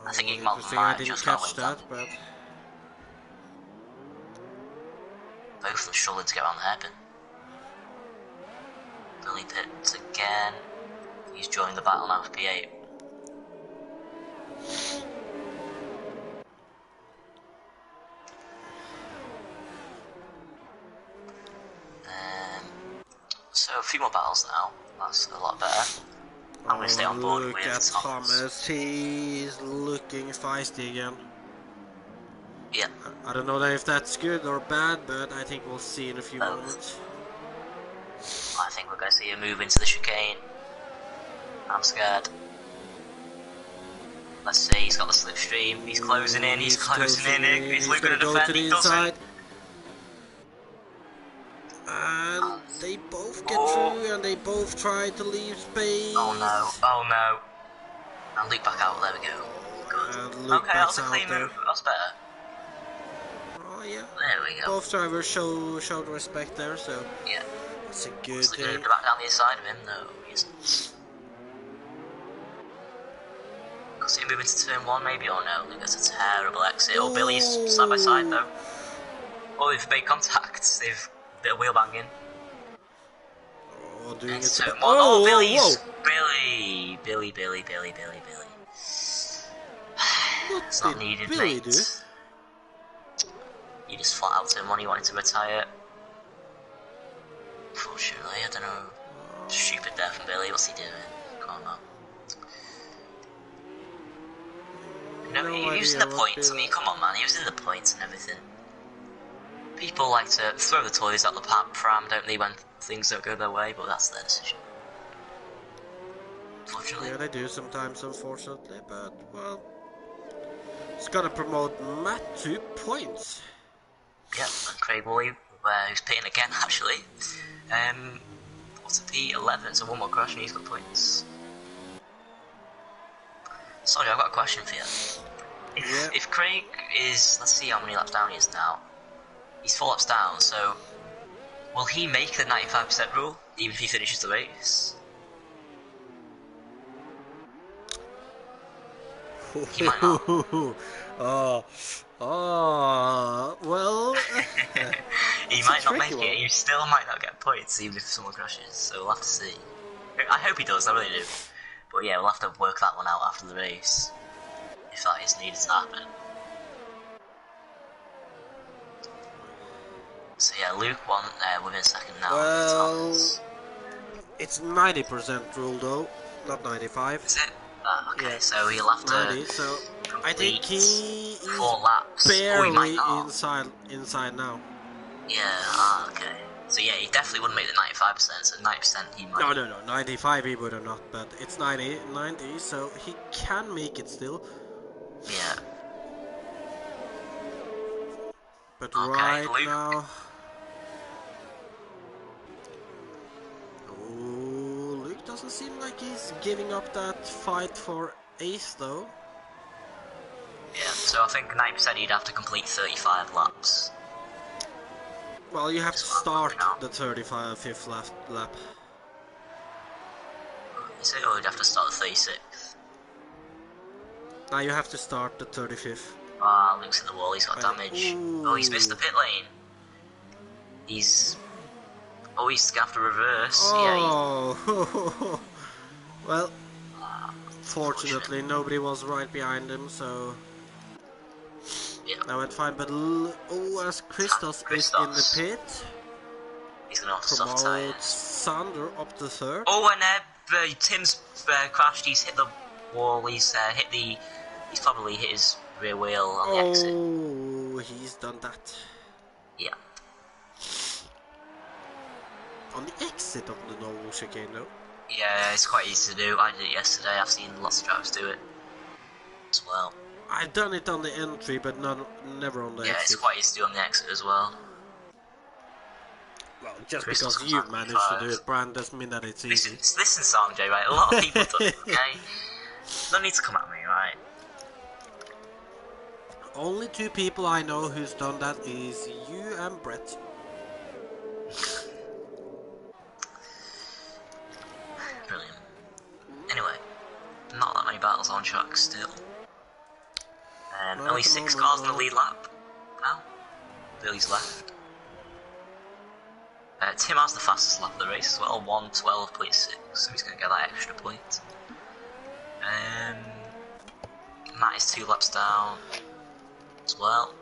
I think Jägermal might just catch that, but both of them struggling to get around the hairpin. Billy Pitts again. He's joined the battle now for P8. So a few more battles now. That's a lot better. I'm going to stay on board with Thomas. He's looking feisty again. Yeah. I don't know if that's good or bad, but I think we'll see in a few moments. I think we're going to see him move into the chicane. I'm scared. Let's see, he's got the slipstream. He's closing in, he's closing in. He's looking to defend, he doesn't. And they both get through and they both try to leave space. Oh no. And Luke back out, there we go. Good. Okay, that was a clean move, that's better. Oh yeah. There we go. Both drivers showed respect there, so yeah. That's a good thing. Going to back down the inside of him, though. He isn't. Got to see him move into turn 1 maybe, or no? That's a terrible exit. Oh, Billy's side by side though. Oh, they've made contact. They've bit of wheel banging. Oh, doing it. Turn 1. Oh, Billy's. Billy. It's not needed, Billy mate. You just flat out turn 1. He wanted to retire. unfortunately. I don't know. Stupid there from Billy. What's he doing? Come on, man. No, he was in the points. I mean, come on, man. He was in the points and everything. People like to throw the toys out the pram, don't they, when things don't go their way? But that's their decision. Unfortunately. Yeah, they do sometimes, unfortunately. But well, it's gonna promote Matt to points. Yeah, and Craig Woolley, who's pitting again, actually. What's a P11? So one more crash and he's got points. Sorry, I've got a question for you. If Craig is, let's see how many laps down he is now. He's 4 laps down, so will he make the 95% rule, even if he finishes the race? He might not. Well... he might not make it, he still might not get points, even if someone crashes, so we'll have to see. I hope he does, I really do. But yeah, we'll have to work that one out after the race, if that is needed to happen. So yeah, Luke won within a second now. Well, it's 90% rule though, not 95. Is it? Okay, yeah. So he'll have to 90, so I think he is 4 laps. barely inside now. Yeah, okay. So yeah, he definitely wouldn't make the 95%, so 90% he might. No, 95 he would have not, but it's 90, so he can make it still. Yeah. But okay, right Luke. now... Oh, Luke doesn't seem like he's giving up that fight for ace though. Yeah, so I think 90% you'd have to complete 35 laps. Well, you have to start the 35th lap. Is it, or you'd have to start the 36th? Now you have to start the 35th. Ah, Luke's in the wall, he's got damage. Ooh. Oh, he's missed the pit lane. He's gonna have to reverse. Oh, yeah, well, fortunately nobody was right behind him, so that went fine. But as Christos is in the pit, he's gonna have to soft tires. Sondre up to third. Oh, and Tim's crashed. He's hit the wall. He's probably hit his rear wheel on the exit. Oh, he's done that. Yeah. On the exit of the normal chicane, though. Yeah, it's quite easy to do. I did it yesterday. I've seen lots of drivers do it as well. I've done it on the entry, but never on the exit. Yeah, it's quite easy to do on the exit as well. Well, just because you've managed to do it, Brand, doesn't mean that it's easy. Listen, Sanjay, right? A lot of people do it, okay? No need to come at me, right? Only 2 people I know who's done that is you and Brett. Brilliant. Anyway, not that many battles on track still. Only 6 cars in the lead lap now. Billy's left. Tim has the fastest lap of the race as well, 1:12.6, so he's going to get that extra point. Matt is 2 laps down as well.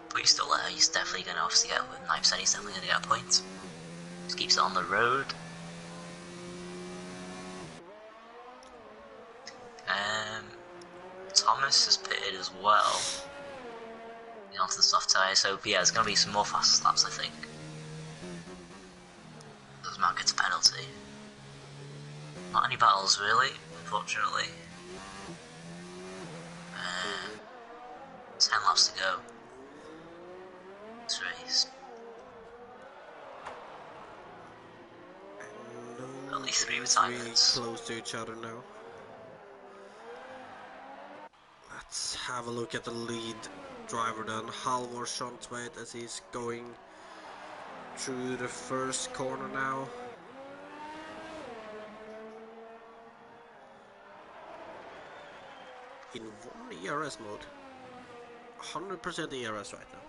But he's still there, he's definitely going to obviously get, with 9% he's definitely going to get a point. Just keeps it on the road. Thomas has pitted as well. Onto the soft tyre, so yeah, there's going to be some more fast laps, I think. Does Matt get a penalty? Not any battles, really, unfortunately. 10 laps to go. This race. Only 3 retirements. Really close to each other now. Let's have a look at the lead driver then, Halvor Schontveit, as he's going through the first corner now. In 1 ERS mode. 100% ERS right now.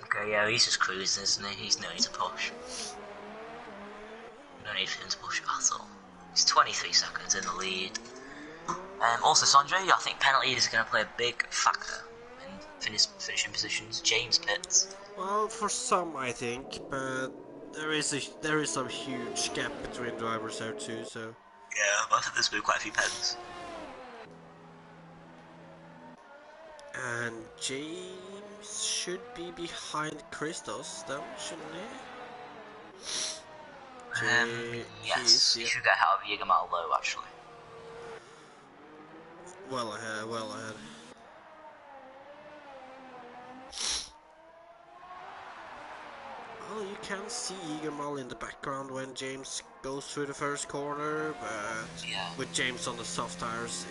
Okay, yeah, he's just cruising, isn't he? He's no need to push. No need for him to push at all. He's 23 seconds in the lead. Also, Sondre, I think penalties is going to play a big factor in finishing positions. James pits. Well, for some I think, but there is some huge gap between drivers there too. So Yeah, but I think there's been quite a few pens. and James should be behind Christos, though, shouldn't he? Yes, he Yeah. should get out of Jägermal low actually. Well ahead, well ahead. Well, you can see Jägermal in the background when James goes through the first corner, but Yeah. with James on the soft tires,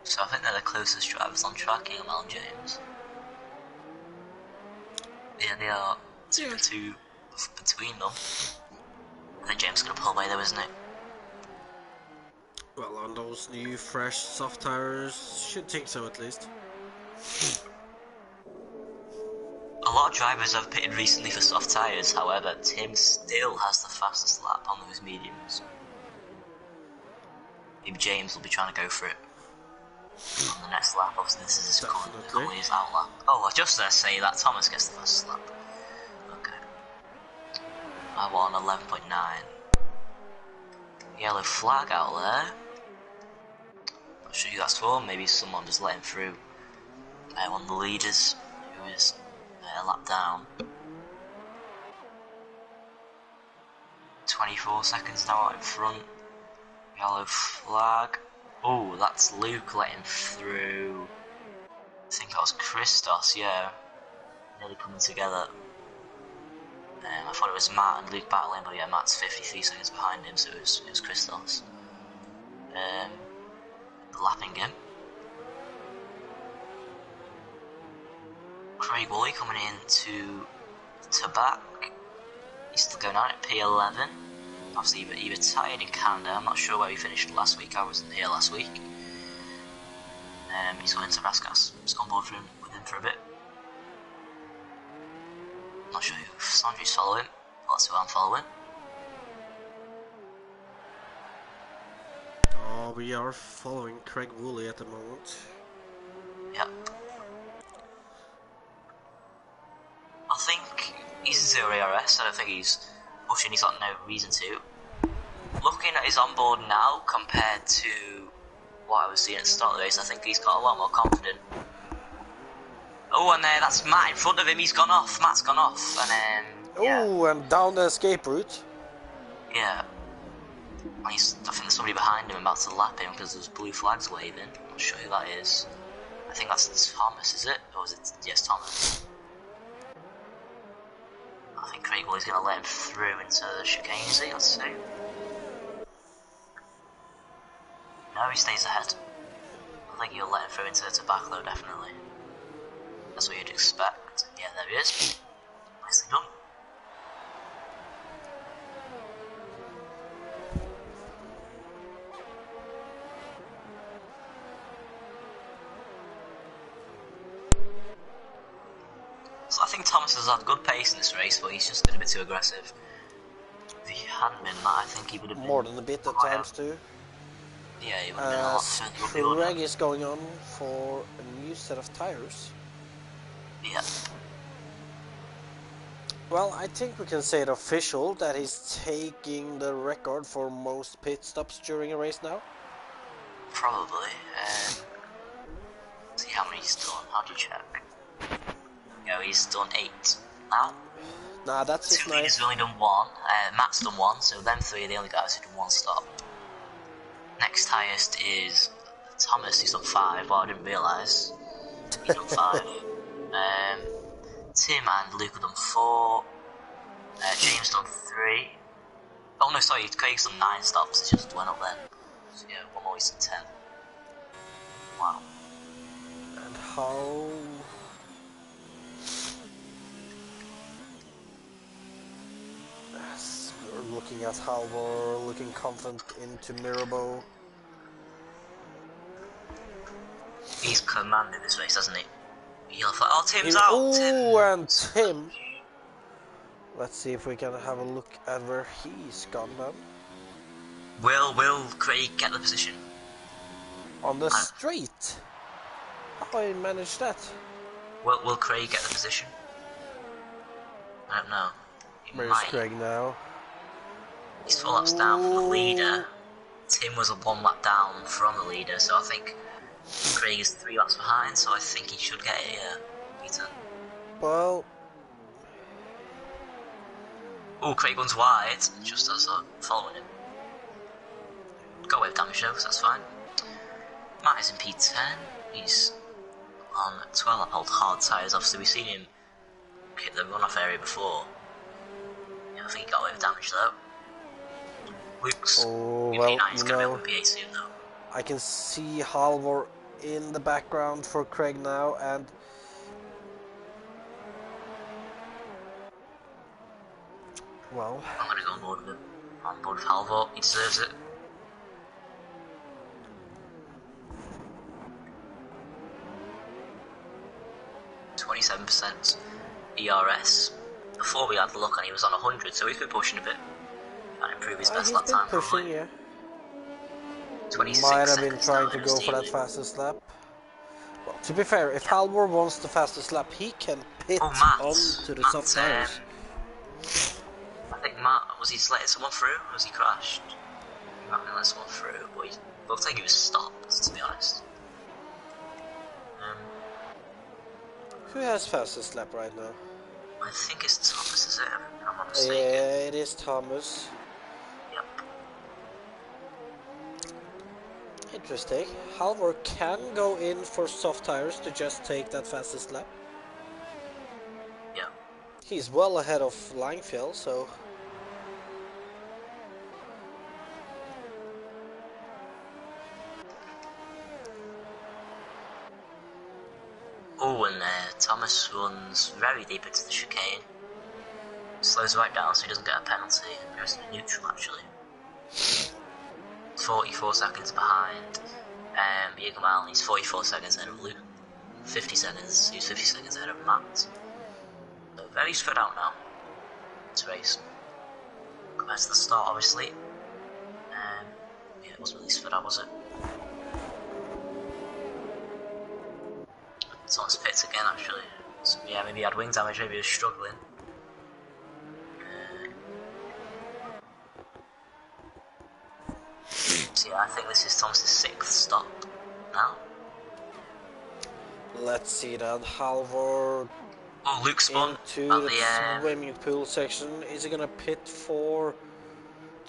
So I think they're the closest drivers on track, Jägermal and James. Yeah, they are two between them. I think James is going to pull away though, isn't it? well, on those new fresh soft tires, should think so at least. A lot of drivers have pitted recently for soft tyres, however, Tim still has the fastest lap on those mediums. Maybe James will be trying to go for it on the next lap. Obviously, this is currently his out lap. Oh, I just say that Thomas gets the fastest lap. Okay. I won 11.9. Yellow flag out there. Not sure who that's for. Maybe someone just let him through. One of the leaders who is a lap down. 24 seconds now out in front. Yellow flag. Oh, that's Luke letting through. I think that was Christos, yeah. Nearly coming together. I thought it was Matt and Luke battling, but yeah, Matt's 53 seconds behind him, so it was Christos. Lapping him. Craig Woolley coming in to back. He's still going out at P11. Obviously, he retired in Canada. I'm not sure where he finished last week. I wasn't here last week. He's going to Raskas. He's on board with him for a bit. Not sure who Sondre's following, but that's who I'm following. Oh, we are following Craig Woolley at the moment. Yep. I think he's 0 ARS. I don't think he's pushing. He's got no reason to. Looking at his onboard now compared to what I was seeing at the start of the race, I think he's got a lot more confident. Oh, and that's Matt in front of him. He's gone off. Matt's gone off, and yeah. Oh, and down the escape route. Yeah. I think there's somebody behind him about to lap him because there's blue flags waving. I'm not sure who that is. I think that's Thomas, is it? Or is it? Yes, Thomas. I think Craig Woolley's going to let him through into the chicane, is he? Let's see. No, he stays ahead. I think he'll let him through into the backlow, definitely. That's what you'd expect. Yeah, there he is. Nicely done. So I think Thomas has had good pace in this race, but he's just been a bit too aggressive. If he hadn't been that, I think he would have been more than a bit at times too. Yeah, he would have been a lot further up. Craig is going on for a new set of tires. Yeah. Well, I think we can say it official that he's taking the record for most pit stops during a race now. Probably. See how many he's done. How do you check? No, he's done 8 now. Nah, that's Two leaders have only done 1. Matt's done 1, so them 3 are the only guys who've done 1 stop. Next highest is Thomas, who's done 5. Well, I didn't realise. He's done 5. Tim and Luke have done 4. James done 3. Oh no, sorry, Craig's done 9 stops. It just went up then. So, yeah, one more, he's done 10. Wow. And how... Yes, we're looking at how we're looking confident into Mirabeau. He's commanded this race, hasn't he? He'll fight. Oh, Tim's out! Oh, Tim. and Tim Let's see if we can have a look at where he's gone then. Will Craig get the position? On the straight? How he managed that? Will Craig get the position? I don't know. Where's Craig now? He's 4 laps down from the leader. Tim was 1 lap down from the leader, so I think Craig is 3 laps behind, so I think he should get a P10. Well... Oh, Craig runs wide, just as I'm following him. Got away with damage though, so that's fine. Matt is in P10. He's on 12 lap old hard tyres. Obviously, we've seen him hit the runoff area before. Yeah, I think he got away with damage though. Luke's he's going to be up in P8 soon though. I can see Halvor in the background for Craig now, and well, I'm going to go on board with him. On board with Halvor, he deserves it. %, ERS. Before we had the look and he was on 100, so he's been pushing a bit. Trying to improve his best lap time. Pushing, yeah. 26 might have been seconds trying to go for that fastest lap. Well, to be fair, if Halvor wants the fastest lap, he can pit onto the soft tires. I think Matt, was he just letting someone through, or was he crashed? He might have let someone through, but he looked like he was stopped, to be honest. Who has fastest lap right now? I think it's Thomas, is it? I'm not mistaken. Yeah, it is Thomas. Yep. Interesting. Halvor can go in for soft tires to just take that fastest lap. Yeah. He's well ahead of Langfield, so... Oh, and Thomas runs very deep into the chicane. Slows right down so he doesn't get a penalty. He goes to neutral actually. 44 seconds behind Jägermile, he's 44 seconds ahead of Luke. 50 seconds, he's 50 seconds ahead of Matt. So very spread out now, this race. Compared to the start obviously. Yeah, it wasn't really spread out, was it? Someone's picked again actually. So, yeah, maybe he had wing damage, maybe he was struggling. So yeah, I think this is Thomas' 6th stop now. Let's see then, Halvor Oh, Luke spun into the swimming pool section. Is he gonna pit to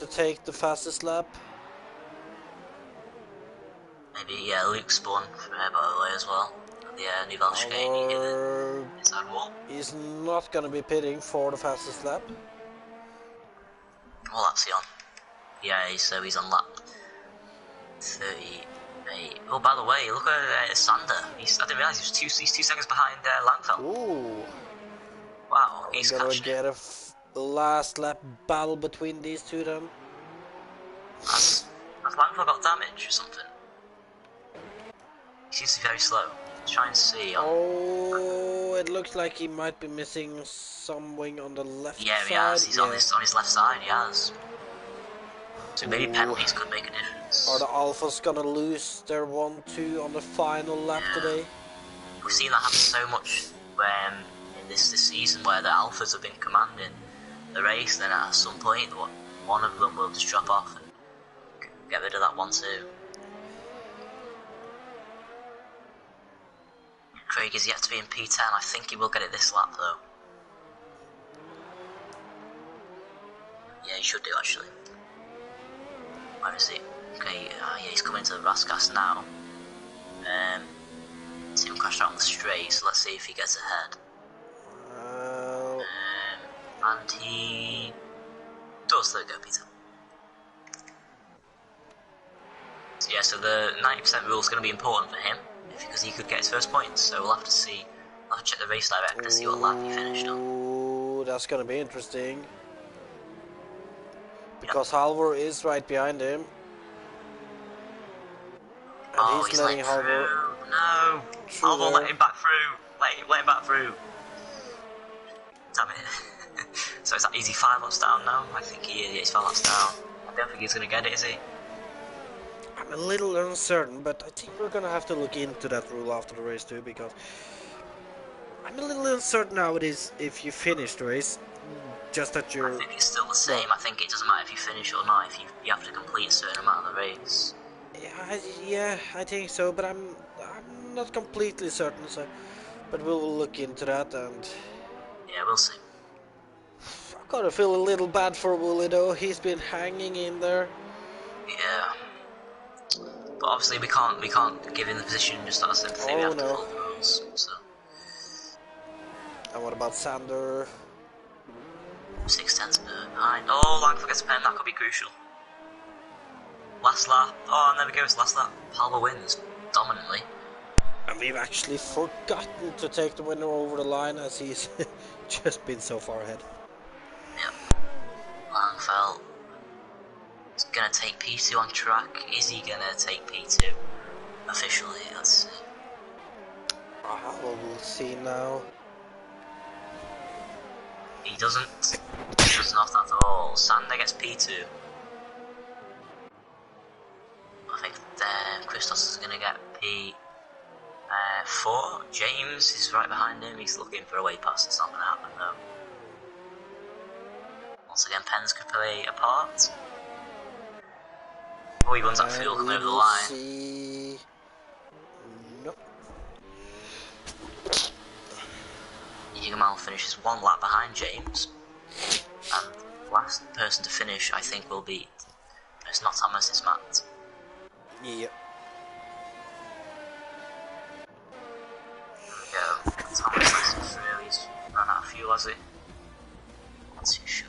take the fastest lap? Maybe, yeah, Luke spun from here by the way as well. The New chicane, he hit the inside wall. He's not going to be pitting for the fastest lap. What lap's he on? Yeah, so he's on lap 38. Oh, by the way, look at Sondre. I didn't realise he's 2 seconds behind Langfeld. Ooh. Wow, he's going to get a last lap battle between these two then. Has Langfeld got damage or something? He seems to be very slow. Try and see. Oh, it looks like he might be missing some wing on the left side. Yeah, he has. He's on his left side. He has. So maybe penalties could make a difference. Are the Alphas gonna lose their 1-2 on the final lap today? We've seen that happen so much in this season, where the Alphas have been commanding the race. Then at some point, one of them will just drop off and get rid of that 1-2. Craig is yet to be in P10. I think he will get it this lap though. Yeah, he should do actually. Where is he? Okay, yeah, he's coming to the Raskas now. See him crash out on the straight, so let's see if he gets ahead. And he does. There we go, Peter. So yeah, so the 90% rule is going to be important for him, because he could get his first points, so we'll have to see. I'll have to check the race director to see what lap he finished on. Ooh, that's gonna be interesting. Because Halvor is right behind him. And he's letting Halvor... No! Halvor let him back through! Let him back through! Damn it. So is he 5 laps down now? I think he is. Yeah, he's 5 laps down. I don't think he's going to get it, is he? I'm a little uncertain, but I think we're gonna have to look into that rule after the race too, because I'm a little uncertain nowadays if you finish the race, just that you're... I think it's still the same. I think it doesn't matter if you finish or not, if you have to complete a certain amount of the race. Yeah, I think so, but I'm not completely certain, so... But we'll look into that, and... Yeah, we'll see. I gotta feel a little bad for Wooly though, he's been hanging in there. Yeah. But obviously we can't give him the position just out of sympathy, we have to follow the rules, so... And what about Sander? 6/10 behind. Oh, Langford gets a pen, that could be crucial. Last lap. Oh, and there we go, it's last lap. Palmer wins dominantly. And we've actually forgotten to take the winner over the line, as he's just been so far ahead. Yep. Langfeld is going to take P2 on track. Is he going to take P2 officially? Let's see. We'll see now. He doesn't. He does not at all. Sander gets P2. I think Christos is going to get P4. James is right behind him. He's looking for a way past. It's not going to happen though. Once again, pens could play a part. Oh, he runs that fuel coming over the line. See. Nope. Jamal finishes 1 lap behind James. And last person to finish, I think, will be... It's not Thomas, it's Matt. Yep. There we go. Thomas has through. He's run out of fuel, has he? Not too sure.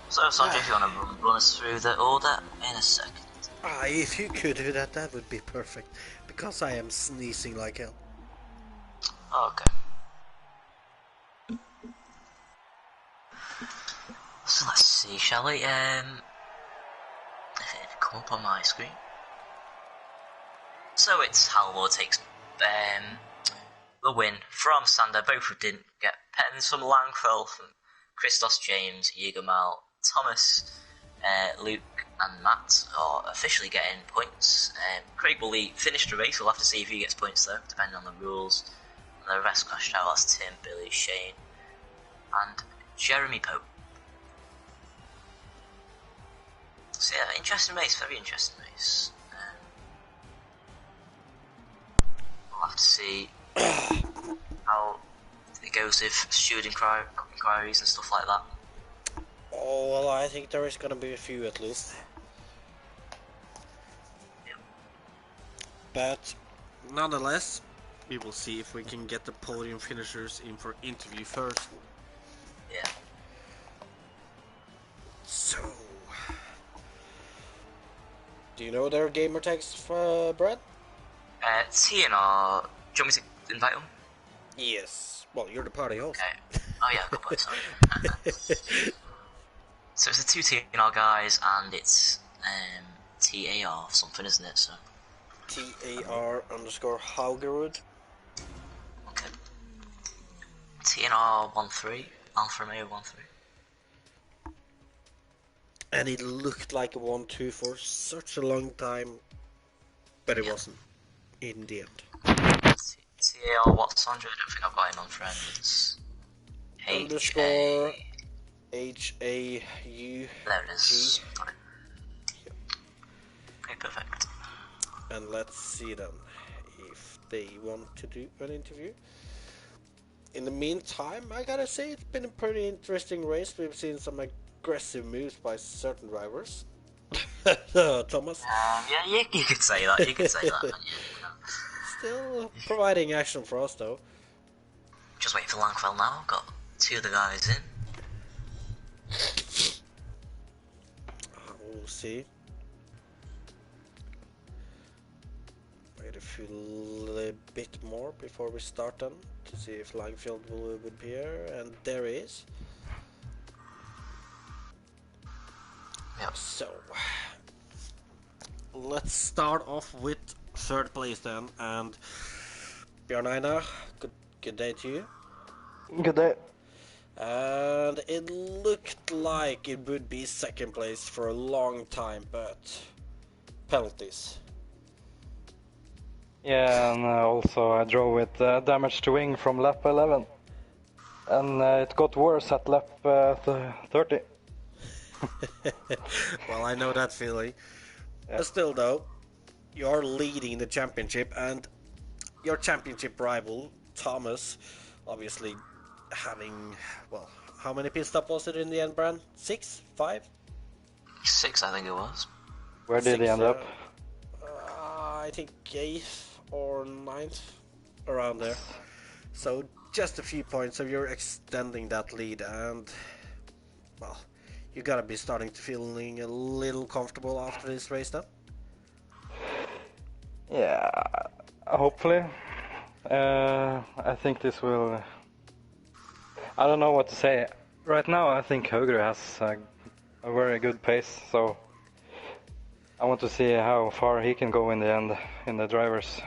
So, Sondre, if you want to run us through the order in a second. If you could do that, that would be perfect. Because I am sneezing like hell. Okay. So let's see, shall we? If it come up on my screen. So it's Halvor takes the win from Sander. Both didn't get pens from Langfeld, from Christos, James, Yigamal, Thomas, Luke and Matt are officially getting points. Craig will finish the race. We'll have to see if he gets points though, depending on the rules. And the rest crashed out as Tim, Billy, Shane and Jeremy Pope. So yeah, interesting race, very interesting race. We'll have to see how it goes with steward inquiries and stuff like that. Oh, well, I think there is going to be a few at least. Yep. But nonetheless, we will see if we can get the podium finishers in for interview first. Yeah. So, do you know their gamer tags, Brad? TNR. Do you want me to invite them? Yes. Well, you're the party host. Okay. Oh yeah, good point, sorry. So it's the 2 TNR guys, and it's TAR something, isn't it? So TAR_Haugerud. Okay. TNR 13, Alfa Romeo 13. And it looked like a 1-2 for such a long time, but it wasn't in the end. TAR what, Sondre? I don't think I've got him on friends. Underscore HAU. There it is. Got it. Yep. Okay, perfect. And let's see then if they want to do an interview. In the meantime, I gotta say it's been a pretty interesting race. We've seen some aggressive moves by certain drivers. Thomas. Yeah, you could say that. You could say that. Yeah. Still providing action for us though. Just waiting for Langfeld now. I've got 2 of the guys in. We'll see. Wait a few bit more before we start then to see if Langfeld will appear, and there he is. Yep. So let's start off with 3rd place then, and Björn Einar, good day to you. Good day. And it looked like it would be second place for a long time, but penalties. Yeah, and also I drove with damage to wing from lap 11. And it got worse at lap 30. Well, I know that feeling. But still, though, you're leading the championship, and your championship rival, Thomas, obviously having, well, how many pit stop was it in the end, Bran? 6? 5? 6, I think it was. Where did he end up? I think 8th or 9th, around there. So just a few points, so you're extending that lead, and, well, you gotta be starting to feeling a little comfortable after this race then? Yeah, hopefully. I think this will... I don't know what to say. Right now I think Høgre has a very good pace, so I want to see how far he can go in the end in the drivers.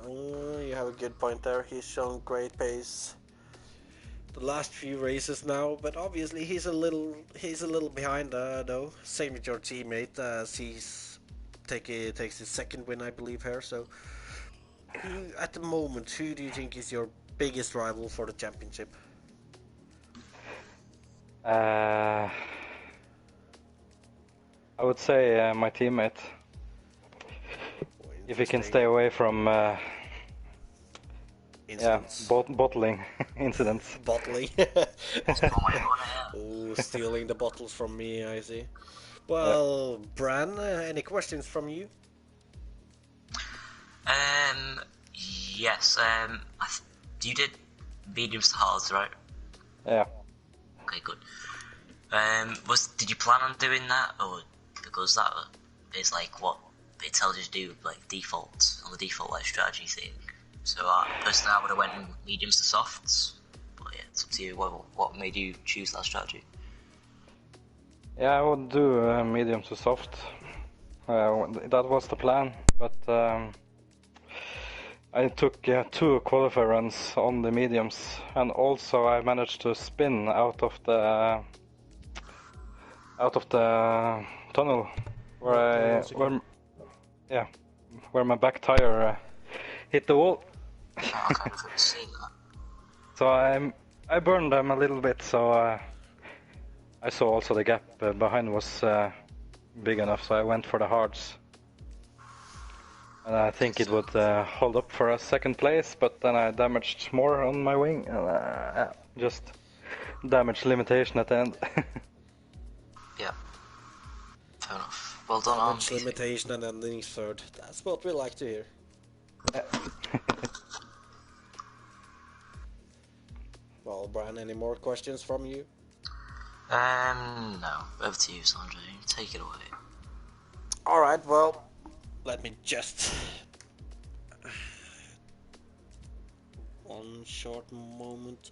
You have a good point there. He's shown great pace the last few races now, but obviously he's a little behind though. Same with your teammate, as he's takes his second win, I believe, here. So, at the moment, who do you think is your biggest rival for the championship? I would say my teammate. If he can stay away from bottling incidents. Bottling. Oh, stealing the bottles from me, I see. Well, Bran, any questions from you? Yes. You did mediums to hards, right? Yeah. Okay, good. Did you plan on doing that, or because that is like what it tells you to do, like default on the default life strategy thing? So personally, I would have went mediums to softs, but yeah, it's up to you. What made you choose that strategy? Yeah, I would do medium to soft. That was the plan, but I took 2 qualifier runs on the mediums, and also I managed to spin out of the tunnel where my back tire hit the wall. Oh, I kind of seen that. So I burned them a little bit, so I saw also the gap behind was big enough, so I went for the hards. And I think it would hold up for a second place, but then I damaged more on my wing, and just damage limitation at the end. Yeah, fair enough. Well done on limitation and ending third. That's what we like to hear. Well, Brian, any more questions from you? No. Over to you, Sondre. Take it away. Alright, well, let me just... one short moment.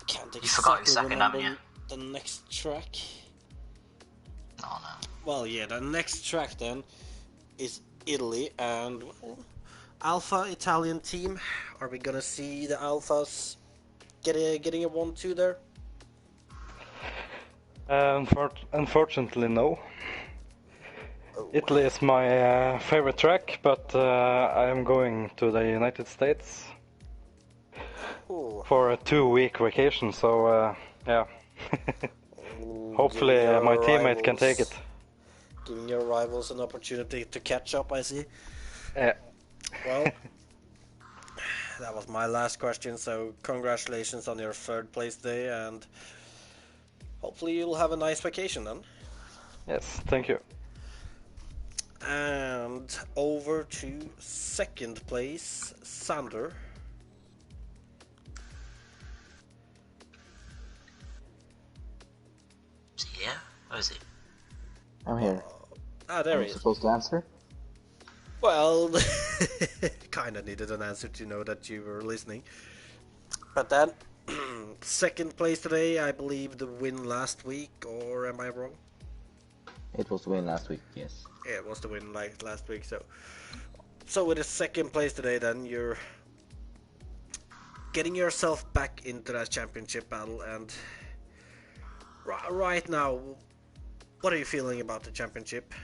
Can't exactly remember the next track. Oh, no. Well, yeah, the next track then is Italy, and well, Alpha Italian team. Are we gonna see the Alphas getting a 1-2 there? Unfortunately, no. Oh. Italy is my favorite track, but I am going to the United States for a 2-week vacation, so yeah. Hopefully my teammate can take it. Giving your rivals an opportunity to catch up, I see. Yeah. Well, that was my last question, so congratulations on your 3rd place day, and hopefully you'll have a nice vacation then. Yes, thank you. And over to 2nd place, Sander. Is he here? Where is he? I'm here. There he is. Supposed to answer? Well, kinda needed an answer to know that you were listening. But then, 2nd place today, I believe the win last week, or am I wrong? It was the win last week, yes. Yeah, it was the win last week, so with the 2nd place today, then you're getting yourself back into that championship battle, and right now, what are you feeling about the championship?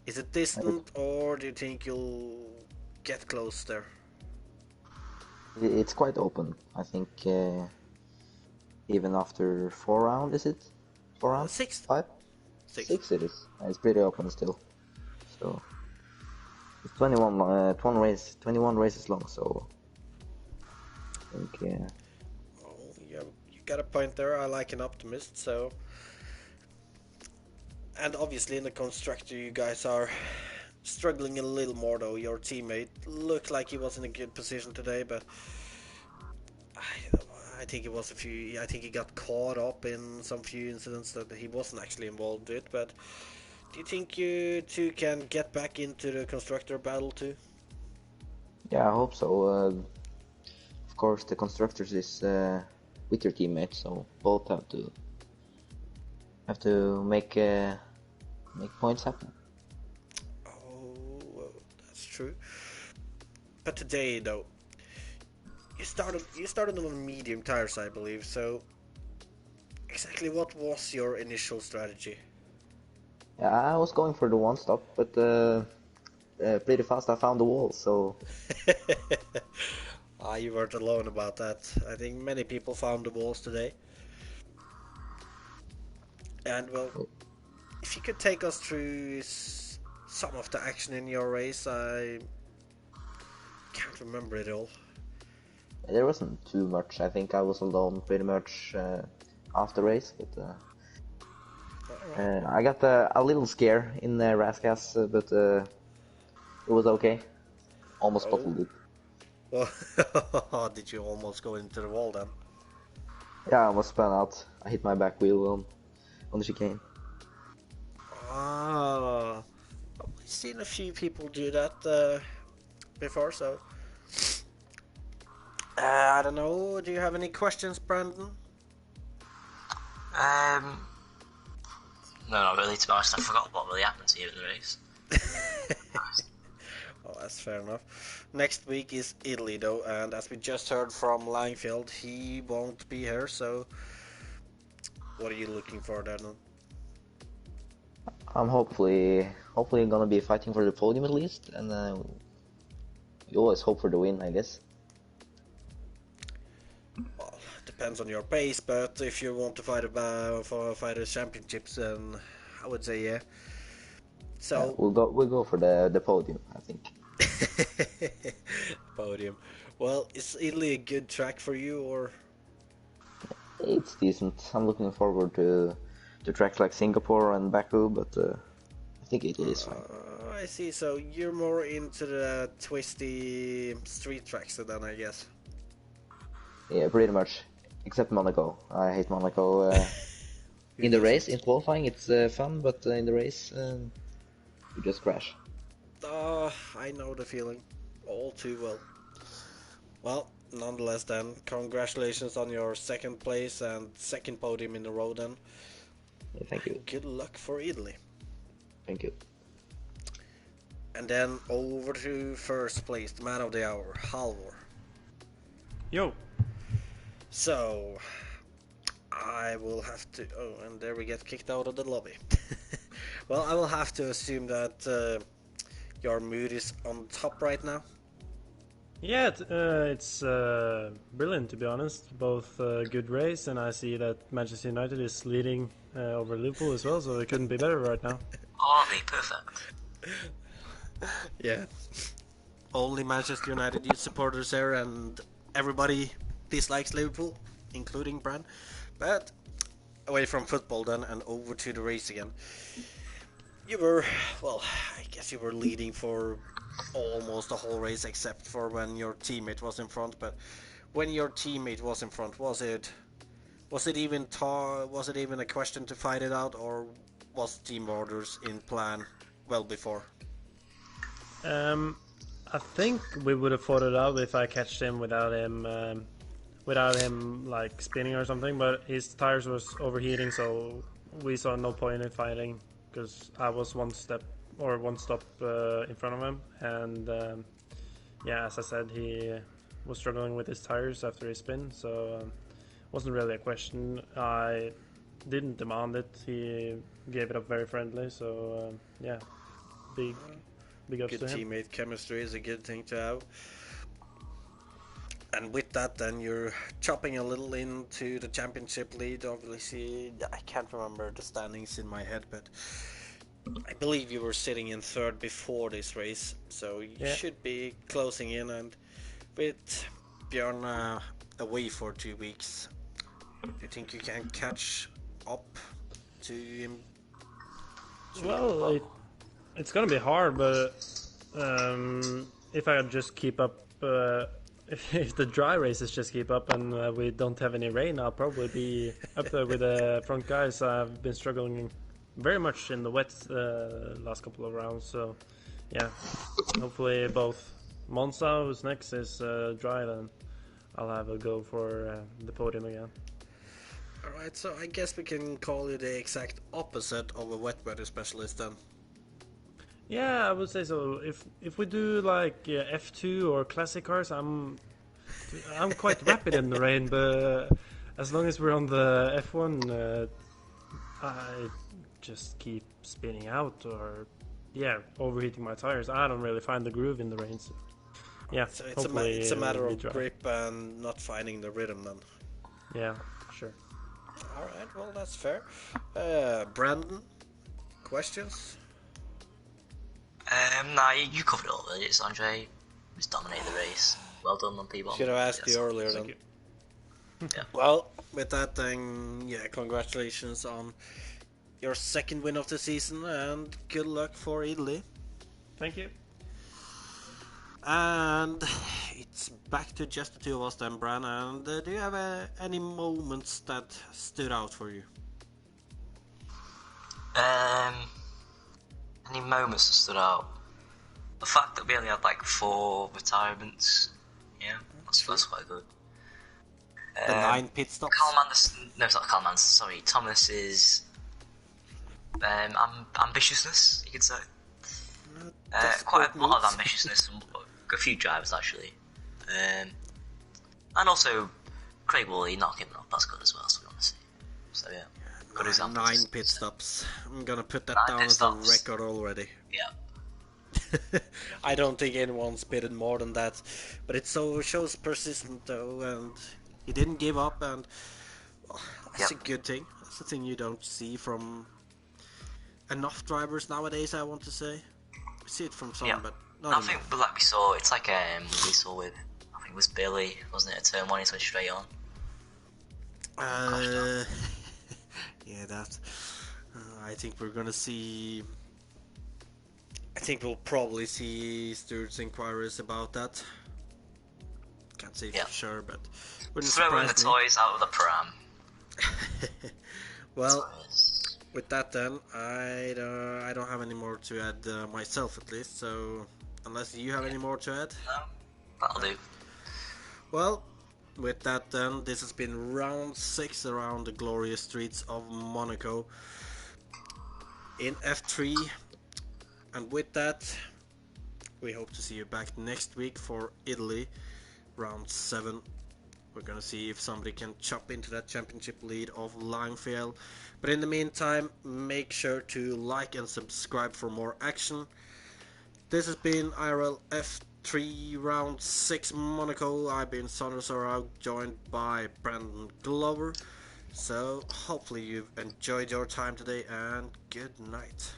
Is it distant, or do you think you'll get close there? It's quite open. I think even after 4 rounds, is it? 4 rounds? Six. 5? Six. 6 it is. It's pretty open still. So it's 21 races long. So I think. Oh, yeah, you got a point there. I like an optimist. So, and obviously in the constructor, you guys are struggling a little more though. Your teammate looked like he was in a good position today, but I think it was I think he got caught up in some few incidents that he wasn't actually involved with. But do you think you two can get back into the constructor battle too? Yeah, I hope so. Of course, the constructors is with your teammates, so both have to make points happen. Oh, well, that's true. But today, though, you started on medium tires, I believe. So, exactly what was your initial strategy? Yeah, I was going for the one stop, but pretty fast I found the wall. So You weren't alone about that. I think many people found the walls today. And well, if you could take us through some of the action in your race, I can't remember it all. there wasn't too much. I think I was alone pretty much after race, but I got a little scare in Raskas, but it was okay. Almost bottled it. Well, did you almost go into the wall then? Yeah, I almost spun out. I hit my back wheel on the chicane. Ah, I've seen a few people do that before, so I don't know. Do you have any questions, Brandon? No, not really, to be honest. I forgot what really happened to you in the race. Oh, that's fair enough. Next week is Italy, though, and as we just heard from Langfield, he won't be here, so what are you looking for then? I'm hopefully gonna be fighting for the podium at least, and you always hope for the win, I guess. Well, depends on your pace, but if you want to fight for the championships, then I would say yeah. So yeah, we'll go for the podium, I think. Podium. Well, is Italy a good track for you, or? It's decent. I'm looking forward to tracks like Singapore and Baku, but I think Italy is fine. I see. So you're more into the twisty street tracks then, I guess. Yeah, pretty much. Except Monaco. I hate Monaco. In the race, in qualifying, it's fun, but in the race, you just crash. I know the feeling all too well. Well, nonetheless then, congratulations on your second place and second podium in a row then. Yeah, thank you. Good luck for Italy. Thank you. And then over to first place, the man of the hour, Halvor. Yo. So, I will have to... Oh, and there we get kicked out of the lobby. Well, I will have to assume that your mood is on top right now. Yeah, it's brilliant to be honest. Both good race, and I see that Manchester United is leading over Liverpool as well, so it couldn't be better right now. RV, perfect. Yeah. Only Manchester United supporters there, and everybody dislikes Liverpool, including Bran. But away from football then, and over to the race again. You were, well, I guess you were leading for almost the whole race, except for when your teammate was in front. But when your teammate was in front, was it even a question to fight it out, or was team orders in plan well before? I think we would have fought it out if I catched him without him like spinning or something. But his tires was overheating, so we saw no point in fighting because I was one stop in front of him, and yeah, as I said, he was struggling with his tires after his spin, so wasn't really a question. I didn't demand it. He gave it up very friendly, so yeah, big ups Good to him. teammate chemistry is a good thing to have. And with that, then you're chopping a little into the championship lead. Obviously, I can't remember the standings in my head, but I believe you were sitting in third before this race, so you should be closing in. And with Björn away for 2 weeks, do you think you can catch up to him? Well, it's gonna be hard, but if I just keep up, if the dry races just keep up and we don't have any rain, I'll probably be up there with the front guys. I've been struggling very much in the wet last couple of rounds, so yeah, hopefully both Monza, who's next, is dry, then I'll have a go for the podium again. Alright, so I guess we can call you the exact opposite of a wet weather specialist then. Yeah, I would say so. If we do like F2 or classic cars, I'm quite rapid in the rain, but as long as we're on the F1, I just keep spinning out or overheating my tires. I don't really find the groove in the rain. So, yeah, so it's a matter of grip and not finding the rhythm then. Yeah, sure. Alright, well that's fair. Brandon, questions? Nah, you covered it all. It's Andre who's dominated the race. Well done on P1. Should have asked you earlier then. Yeah. Well, with that then, congratulations on your second win of the season and good luck for Italy. Thank you. And it's back to just the two of us then, Bran. And do you have any moments that stood out for you? Any moments that stood out? The fact that we only had like 4 retirements, that's quite good. The 9 pit stops? It's not Carl Anderson, sorry, Thomas's ambitiousness, you could say. Quite a lot of ambitiousness, and a few drivers actually. And also, Craig Woolley not giving up, that's good as well, to be honest. So yeah. Good example. 9 pit stops. I'm gonna put that down as a record already. Yeah. I don't think anyone's pitted more than that, but it shows persistent though, and he didn't give up, and that's a good thing. That's the thing you don't see from enough drivers nowadays. I want to say, we see it from some, but not enough. I think, but like we saw, it's like we saw with, I think it was Billy, wasn't it? A turn 1, he went straight on. Yeah, that. I think we're gonna see. I think we'll probably see Stuart's inquiries about that. Can't say for sure, but wouldn't throwing the toys out of the pram. Well, with that then, I don't have any more to add myself at least. So unless you have any more to add, no, that'll do. Well. With that then, this has been round 6 around the glorious streets of Monaco in F3, and with that we hope to see you back next week for Italy round 7. We're gonna see if somebody can chop into that championship lead of Langfield, but in the meantime make sure to like and subscribe for more action. This has been IRL F3 round 6 Monaco. I've been Sondre Sorhaug, joined by Brandon Glover. So hopefully you've enjoyed your time today, and good night.